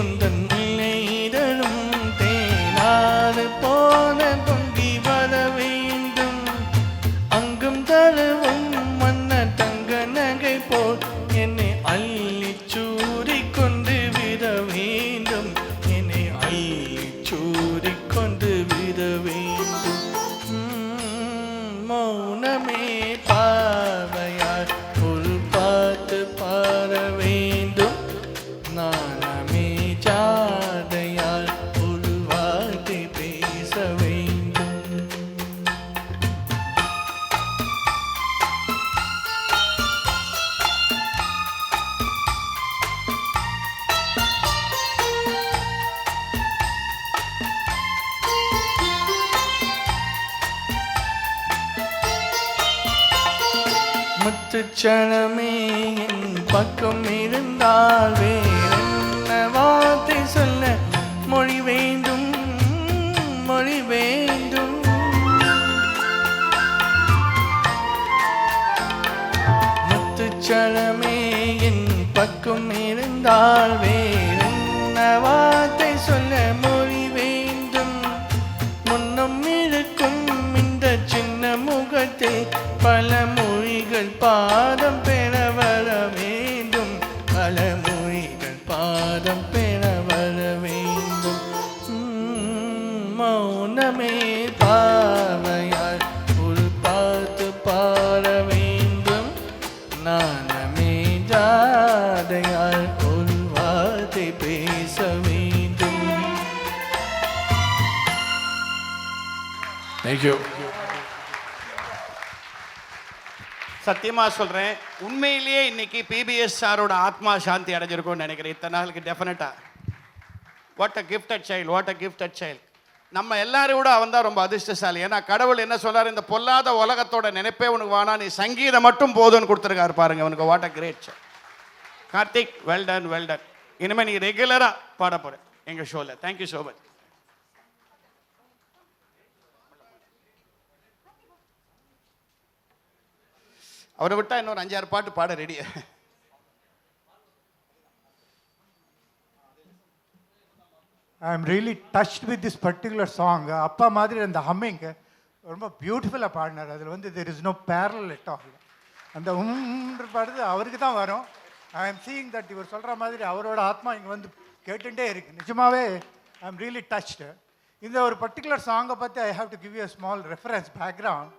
உந்தன் முன்னேறலும் தேனாறு போன பொங்கி வர வேண்டும். அங்கும் தழுவும் மன்ன தங்க நகை போல் என்னை அள்ளிச் சூறிக்கொண்டு விட வேண்டும். என்னை அள்ளிச் சூறிக்கொண்டு விட வேண்டும். மௌனமே பார்வையால் ஒரு பார்த்து பாட வேண்டும். நாணமே ஜாதையால் ஒரு வார்த்தை பேச வேண்டும். முத்துச்சனமே என் பக்கம் இருந்தால் வேறென்ன வார்த்தை சொல்ல மொழி வேண்டும் மொழி வேண்டும். முத்துச்சனமே என் பக்கம் இருந்தால் வேறென்ன வார்த்தை சொல்ல மொழி வேண்டும். முன்னும் இருக்கும் இந்த சின்ன முகத்தை பல மொழிகள் பாதம் பெற வர வேண்டும். பல மொழிகள் பாதம் பெற வர வேண்டும். மௌனமே பார்வையால் ஒரு பார்த்து பாட வேண்டும். நாணமே ஜாதையால் ஒரு வார்த்தை பேச வேண்டும். தேங்க்யூ. சத்தியமா சொல்றேன், உண்மையிலேயே இன்னைக்கு பிபிஎஸ் சாரோட ஆத்மா சாந்தி அடைஞ்சிருக்கும்னு நினைக்கிறேன். இத்தனை நாளுக்கு டெஃபினட்டா. What a gifted child, what a gifted child. நம்ம எல்லாரும் விட அவன் தான் ரொம்ப அதிர்ஷ்டசாலி. ஏன்னா கடவுள் என்ன சொல்றாரு, இந்த பொல்லாத உலகத்தோட நினைப்பே உனக்கு வேணா, நீ சங்கீதம் மட்டும் போதும்னு கொடுத்துருக்காரு பாருங்க அவனுக்கு. What a great child. Karthik, well done well done. இனிமேல் நீ ரெகுலராக பாட போற எங்கள் ஷோவில். Thank you so much. அவரை விட்டா இன்னொரு 5-6 பாட்டு பாட ready. I am really touched with this particular song. அப்பா மாதிரி அந்த ஹம்மிங் ரொம்ப பியூட்டிஃபுல்லாக பாடினார். அதில் வந்து there is no parallel at all. அந்த பாடுறது அவருக்கு தான் வரும். ஐ எம் சீயிங் தட் இவர் சொல்கிற மாதிரி அவரோட ஆத்மா இங்கே வந்து கேட்டுட்டே இருக்குது. நிஜமாவே ஐ எம் ரியலி டச்டு. இந்த ஒரு பர்டிகுலர் சாங்கை பற்றி I have to give you small reference background.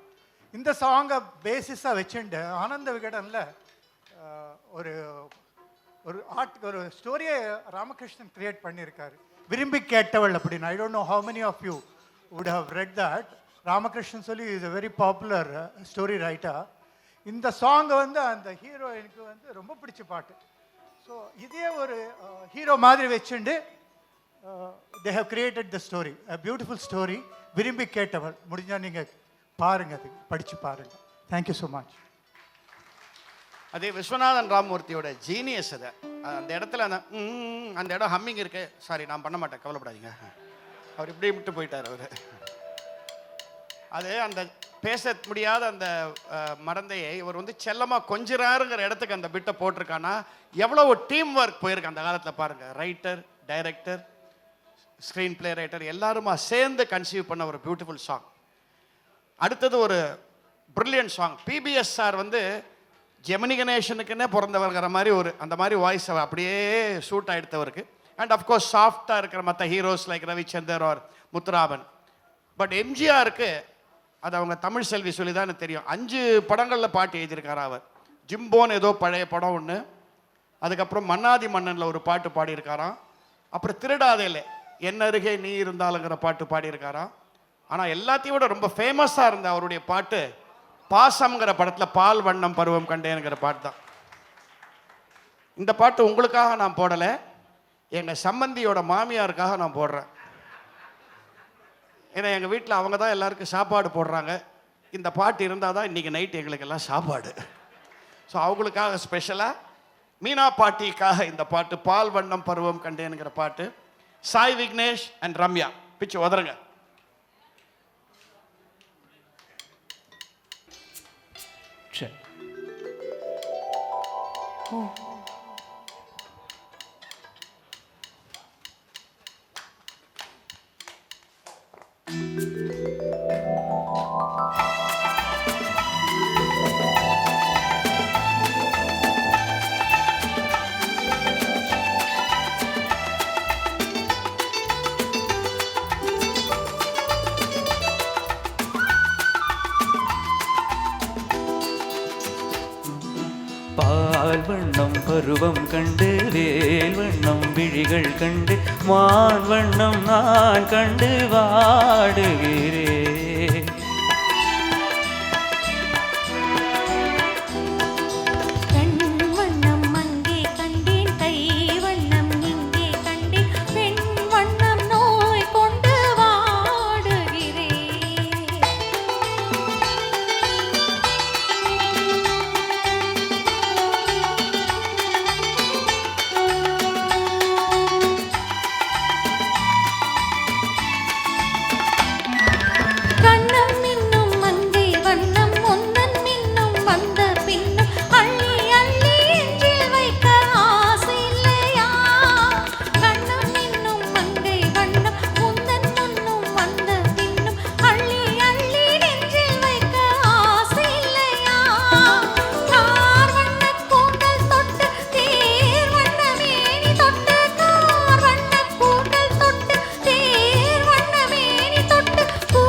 இந்த சாங்கை பேசிஸாக வச்சுட்டு ஆனந்த விகடனில் ஒரு ஒரு ஒரு ஸ்டோரியை ராமகிருஷ்ணன் கிரியேட் பண்ணியிருக்காரு, விரும்பி கேட்டவள் அப்படின்னு. I don't know how many of you would have read that. Ramakrishnan சொல்லி is a very popular story writer. இந்த சாங்கை வந்து அந்த ஹீரோயினுக்கு வந்து ரொம்ப பிடிச்ச பாட்டு. ஸோ இதே ஒரு ஹீரோ மாதிரி வச்சுண்டு they have created the story, a beautiful story. விரும்பி கேட்டவள் முடிஞ்சால் நீங்கள் பாருங்கள், அது படித்து பாருங்கள். Thank you so much. அதே விஸ்வநாதன் ராமமூர்த்தியோட ஜீனியஸ் அதை. அந்த இடத்துல அந்த இடம் ஹம்மிங் இருக்கு. சாரி, நான் பண்ண மாட்டேன், கவலைப்படாதீங்க. அவர் இப்படி விட்டு போயிட்டார் அவர். அது அந்த பேச முடியாத அந்த மறந்தையை இவர் வந்து செல்லமாக கொஞ்சிறாருங்கிற இடத்துக்கு அந்த பிட்டை போட்டிருக்கானா எவ்வளோ டீம் ஒர்க் போயிருக்கு அந்த காலத்தில் பாருங்கள். Writer, director, screen play writer எல்லாருமா சேர்ந்து கன்சீவ் பண்ண ஒரு பியூட்டிஃபுல் சாங். அடுத்தது ஒரு பிரில்லியன்ட் சாங். பிபிஎஸ் சார் வந்து ஜெமினி கணேசனுக்குன்னே பிறந்தவர்கிற மாதிரி ஒரு அந்த மாதிரி வாய்ஸ் அப்படியே சூட் ஆகிடுத்தவருக்கு. அண்ட் அஃப்கோர்ஸ் சாஃப்டாக இருக்கிற மற்ற heroes like Ravichandar R Muthuraman. But எம்ஜிஆருக்கு அது அவங்க தமிழ் செல்வி சொல்லி தான் எனக்கு தெரியும். 5 படங்களில் பாட்டு எழுதியிருக்காரு அவர். ஜிம்போன்னு ஏதோ பழைய படம் ஒன்று, அதுக்கப்புறம் மன்னாதி மன்னனில் ஒரு பாட்டு பாடியிருக்காராம், அப்புறம் திருடாதேலே என்ன அருகே நீ இருந்தாலுங்கிற பாட்டு பாடியிருக்காராம். ஆனால் எல்லாத்தையும் விட ரொம்ப ஃபேமஸாக இருந்த அவருடைய பாட்டு பாசம்ங்கிற படத்தில் பால் வண்ணம் பருவம் கண்டேனுங்கிற பாட்டு தான். இந்த பாட்டு உங்களுக்காக நான் போடலை, எங்கள் சம்பந்தியோட மாமியாருக்காக நான் போடுறேன். ஏன்னா எங்கள் வீட்டில் அவங்க தான் எல்லாருக்கும் சாப்பாடு போடுறாங்க. இந்த பாட்டு இருந்தால் தான் இன்றைக்கி நைட் எங்களுக்கெல்லாம் சாப்பாடு. ஸோ அவங்களுக்காக ஸ்பெஷலாக மீனா பாட்டிக்காக இந்த பாட்டு பால் வண்ணம் பருவம் கண்டேனுங்கிற பாட்டு. சாய் விக்னேஷ் அண்ட் ரம்யா பிச்சு உதருங்க. சரி. பால் வண்ணம் பருவம் கண்டு வேல் வண்ணம் விழிகள் கண்டு மான் வண்ணம் நான் கண்டு வாடுகிறேன். கண் வண்ணம் அங்கே கண்டேன், கை வண்ணம் இங்கே கண்டேன், பெண் வண்ணம் நோய் கொண்டு வாடுகிறேன். கண்ணம் மின்னும் மங்கை வண்ணம் உந்தன் மின்னும் வந்த பின்னும் அள்ளி அள்ளி நெஞ்சில் வைக்க ஆசை இல்லையா? கண்ணம் மின்னும் மங்கை வண்ணம் உந்தன் முன்னும் வந்த பின்னும் அள்ளி அள்ளி நெஞ்சில் வைக்க ஆசை இல்லையா? கார் வண்ணக் கூந்தல் தொட்டு தேர் வண்ண மேனி தொட்டு, கார் வண்ணக் கூந்தல் தொட்டு தேர் வண்ண மேனி தொட்டு, பூ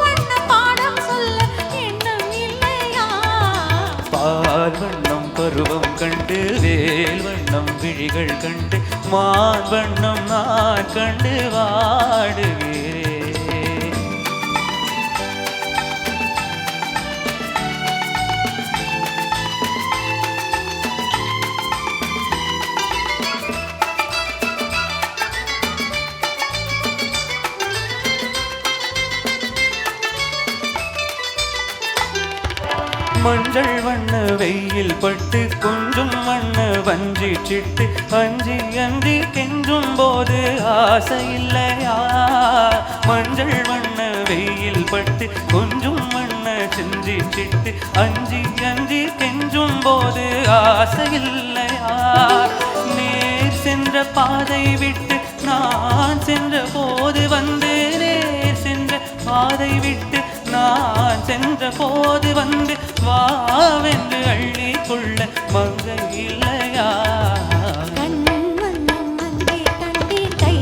வண்ண பாடம் சொல்ல எண்ணம் இல்லையா? பால் வண்ணம் பருவம் கண்டு வேல் வண்ணம் விழிகள் கண்டு மான் வண்ணம் நான் கண்டு வாடுகிறேன். மஞ்சள் வண்ண வெயில் பட்டு கொஞ்சம் வண்ண வஞ்சி சிட்டு அஞ்சி அஞ்சி கெஞ்சும் போது ஆசை இல்லையா? மஞ்சள் வண்ண வெயில் பட்டு கொஞ்சம் வண்ண செஞ்சி சிட்டு அஞ்சி அஞ்சி கெஞ்சும் போது ஆசை இல்லையா? நேர் சென்ற பாதை விட்டு நான் சென்ற போது வந்து, நேர் சென்ற பாதை விட்டு நான் சென்ற போது வந்து வாவென்று அள்ளி கொள்ள மங்கை இல்லையா? கண் வண்ணம் அங்கே கண்டேன், கை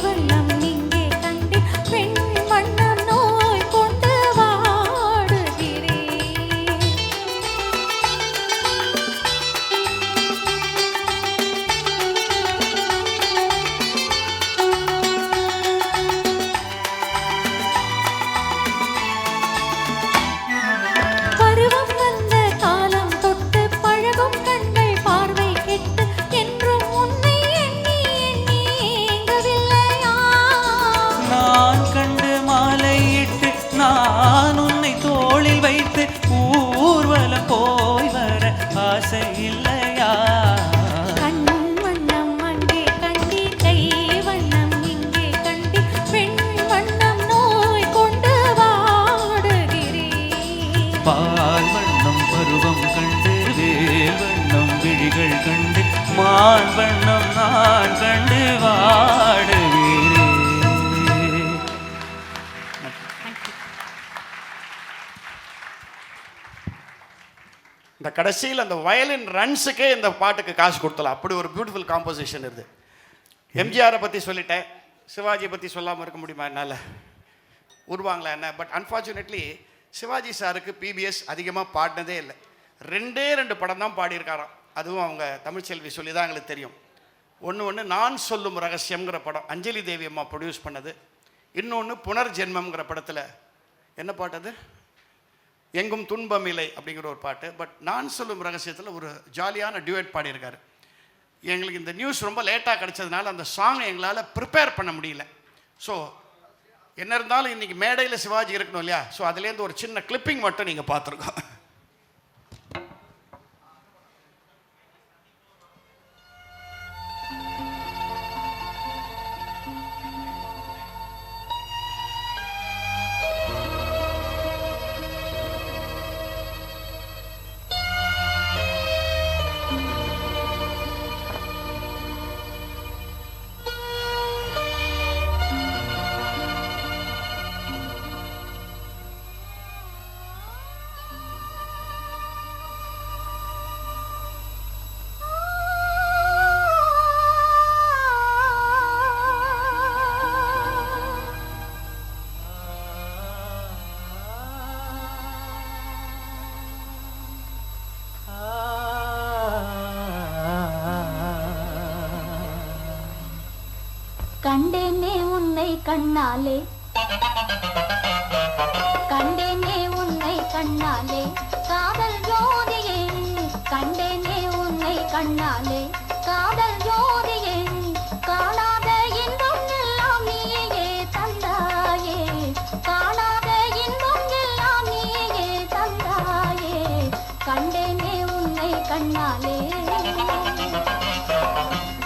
வண்ணம் இங்கே கண்டேன், பெண் வண்ணம் நோய் கொண்டு வாடுகிறேன். பருவம் வந்த காலம் தொட்டு பழகும் கண்கள் பார்வை கெட்டு என்றும் உன்னை எண்ணி எண்ணி ஏங்கவில்லையா? நான் கண்டு மாலையிட்டு நான் உன்னை தோளில் வைத்து ஊர்வலம் போய் வர ஆசை இல்லையா? கண் வண்ணம் அங்கே கண்டேன், கை வண்ணம் இங்கே கண்டேன், பெண் வண்ணம் நோய் கொண்டு வாடுகிறேன். பால் வண்ணம் பருவம் கண்டு வேல் வண்ணம் விழிகள் கண்டு மான் வண்ணம் நான் கண்டு வாடுகிறேன். இந்த கடைசியில் அந்த வயலின் ரன்ஸுக்கே இந்த பாட்டுக்கு காசு கொடுத்தலாம். அப்படி ஒரு பியூட்டிஃபுல் காம்போசிஷன் இருக்குது. எம்ஜிஆரை பற்றி சொல்லிட்டேன், சிவாஜியை பற்றி சொல்லாமல் இருக்க முடியுமா என்னால்? உருவாங்களா என்ன? பட் அன்ஃபார்ச்சுனேட்லி சிவாஜி சாருக்கு பிபிஎஸ் அதிகமாக பாடினதே இல்லை. 2 படம் தான் பாடியிருக்காராம். அதுவும் அவங்க தமிழ்ச்செல்வி சொல்லி தான் எங்களுக்கு தெரியும். ஒன்று நான் சொல்லும் ரகசியம்ங்கிற படம் அஞ்சலி தேவி அம்மா ப்ரொடியூஸ் பண்ணது. இன்னொன்று புனர்ஜென்மம்ங்கிற படத்தில் என்ன பாட்டு அது, எங்கும் துன்பம் இல்லை அப்படிங்கிற ஒரு பாட்டு. பட் நான் சொல்லும் ரகசியத்தில் ஒரு ஜாலியான டியூட் பாடியிருக்காரு. எங்களுக்கு இந்த நியூஸ் ரொம்ப லேட்டாக கிடச்சதுனால அந்த சாங்கை எங்களால் ப்ரிப்பேர் பண்ண முடியல. ஸோ என்ன இருந்தாலும் இன்றைக்கி மேடையில் சிவாஜி இருக்கணும் இல்லையா? ஸோ அதுலேருந்து ஒரு சின்ன கிளிப்பிங் மட்டும் நீங்கள் பார்த்துருக்கோம். கண்டேனே உன்னை கண்ணாலே, கண்டேனே உன்னை கண்ணாலே, காதல் ஜோதியே, கண்டேனே உன்னை கண்ணாலே, காதல் ஜோதியே, காணாத இன்பம் எல்லாம் நீயே தந்தாயே, காணாத இன்பம் எல்லாம் நீயே தந்தாயே, கண்டேனே உன்னை கண்ணாலே,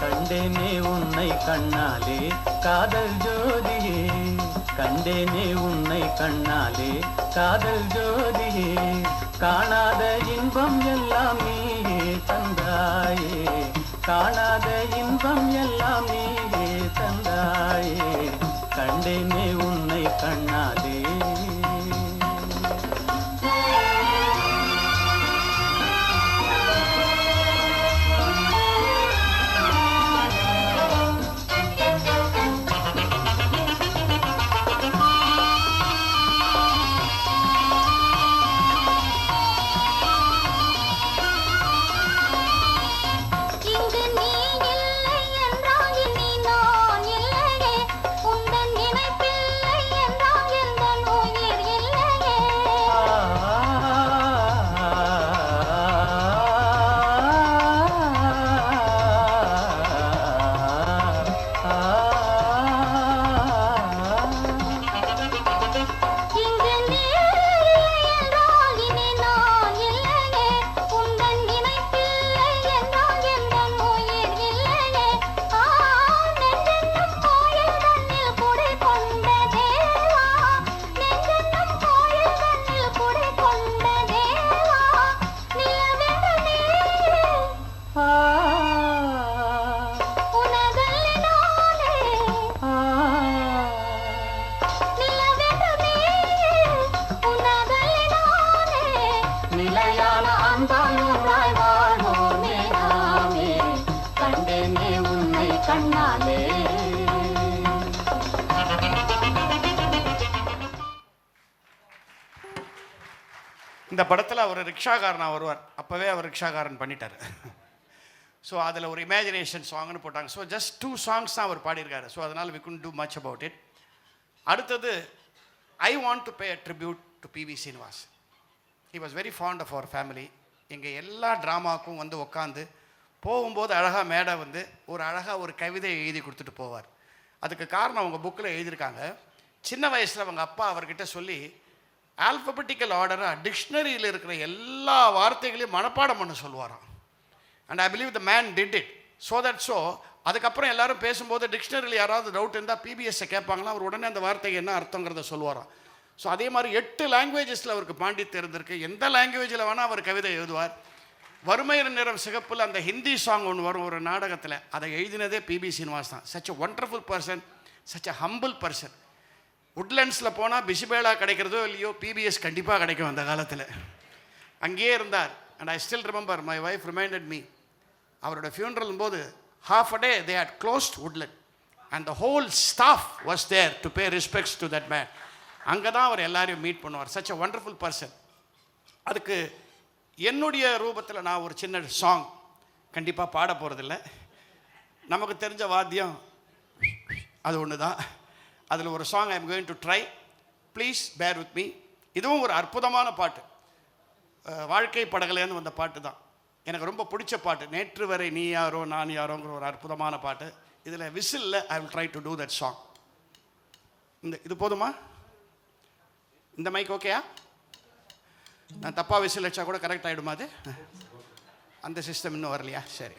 கண்டேனே உன்னை கண்ணாலே காதல் ஜோதியே, கண்டேனே உன்னை கண்ணாலே காதல் ஜோதியே, காணாத இன்பம் எல்லாம் நீயே தந்தாயே, காணாத இன்பம் எல்லாம் நீயே தந்தாயே, கண்டேனே உன்னை கண்ணாலே. இந்த படத்தில் அவர் ரிக்ஷாக்காரனாக வருவார். அப்போவே அவர் ரிக்ஷாக்காரன் பண்ணிட்டார். ஸோ அதில் ஒரு இமேஜினேஷன் சாங்னு போட்டாங்க. ஸோ ஜஸ்ட் 2 songs தான் அவர் பாடியிருக்காரு. ஸோ அதனால் we couldn't do much about it. அடுத்தது I want to pay a tribute to PV Srinivas. He was very fond of our family. எங்கள் எல்லா ட்ராமாவுக்கும் வந்து உட்காந்து போகும்போது அழகாக மேடை வந்து அழகாக ஒரு கவிதை எழுதி கொடுத்துட்டு போவார். அதுக்கு காரணம் அவங்க புக்கில் எழுதியிருக்காங்க. சின்ன வயசில் அவங்க அப்பா அவர்கிட்ட சொல்லி ஆல்ஃபபெட்டிக்கல் ஆர்டராக டிக்ஷனரியில் இருக்கிற எல்லா வார்த்தைகளையும் மனப்பாடம் பண்ண சொல்லுவாராம். And I believe the man did it. So அதுக்கப்புறம் எல்லாரும் பேசும்போது டிக்ஷனரியில் யாராவது டவுட் இருந்தால் பிபிஎஸ்ஸை கேட்பாங்களா, அவர் உடனே அந்த வார்த்தைக்கு என்ன அர்த்தங்கிறத சொல்லுவாராம். ஸோ அதே மாதிரி 8 லாங்குவேஜஸில் அவருக்கு பாண்டித்யம் இருந்திருக்கு. எந்த லாங்குவேஜில் வேணால் அவர் கவிதை எழுதுவார். வறுமையின் நிறம் சிகப்பில் அந்த ஹிந்தி சாங் ஒன்று வரும் ஒரு நாடகத்தில், அதை எழுதினதே பிபி சீனிவாஸ் தான். Such a wonderful person, such a humble person. உட்லண்ட்ஸில் போனால் பிசிபேலா கிடைக்கிறதோ இல்லையோ பிபிஎஸ் கண்டிப்பாக கிடைக்கும் அந்த காலத்தில். அங்கேயே இருந்தார். And I still remember my wife reminded me அவரோட ஃபியூனரல் போது half a day they had closed Woodland and the whole staff was there to pay respects to that man. அங்கே தான் அவர் எல்லாரையும் மீட் பண்ணுவார். such a wonderful person. அதுக்கு என்னுடைய ரூபத்தில் நான் ஒரு சின்ன சாங் கண்டிப்பாக பாட போகிறதில்ல. நமக்கு தெரிஞ்ச வாத்தியம் அது ஒன்று தான். அதில் ஒரு song I am going to try. Please bear with me. இதுவும் ஒரு அற்புதமான பாட்டு. வாழ்க்கை படகுலேருந்து வந்த பாட்டு தான். எனக்கு ரொம்ப பிடிச்ச பாட்டு. நேற்று வரை நீ யாரோ நான் யாரோங்கிற ஒரு அற்புதமான பாட்டு. இதில் விசிலில் I will try to do that song. இது போதுமா? இந்த மைக் ஓகேயா? நான் தப்பாக விசில் வச்சா கூட கரெக்ட் ஆகிடுமா அது? அந்த சிஸ்டம் இன்னும் வரலையா? சரி.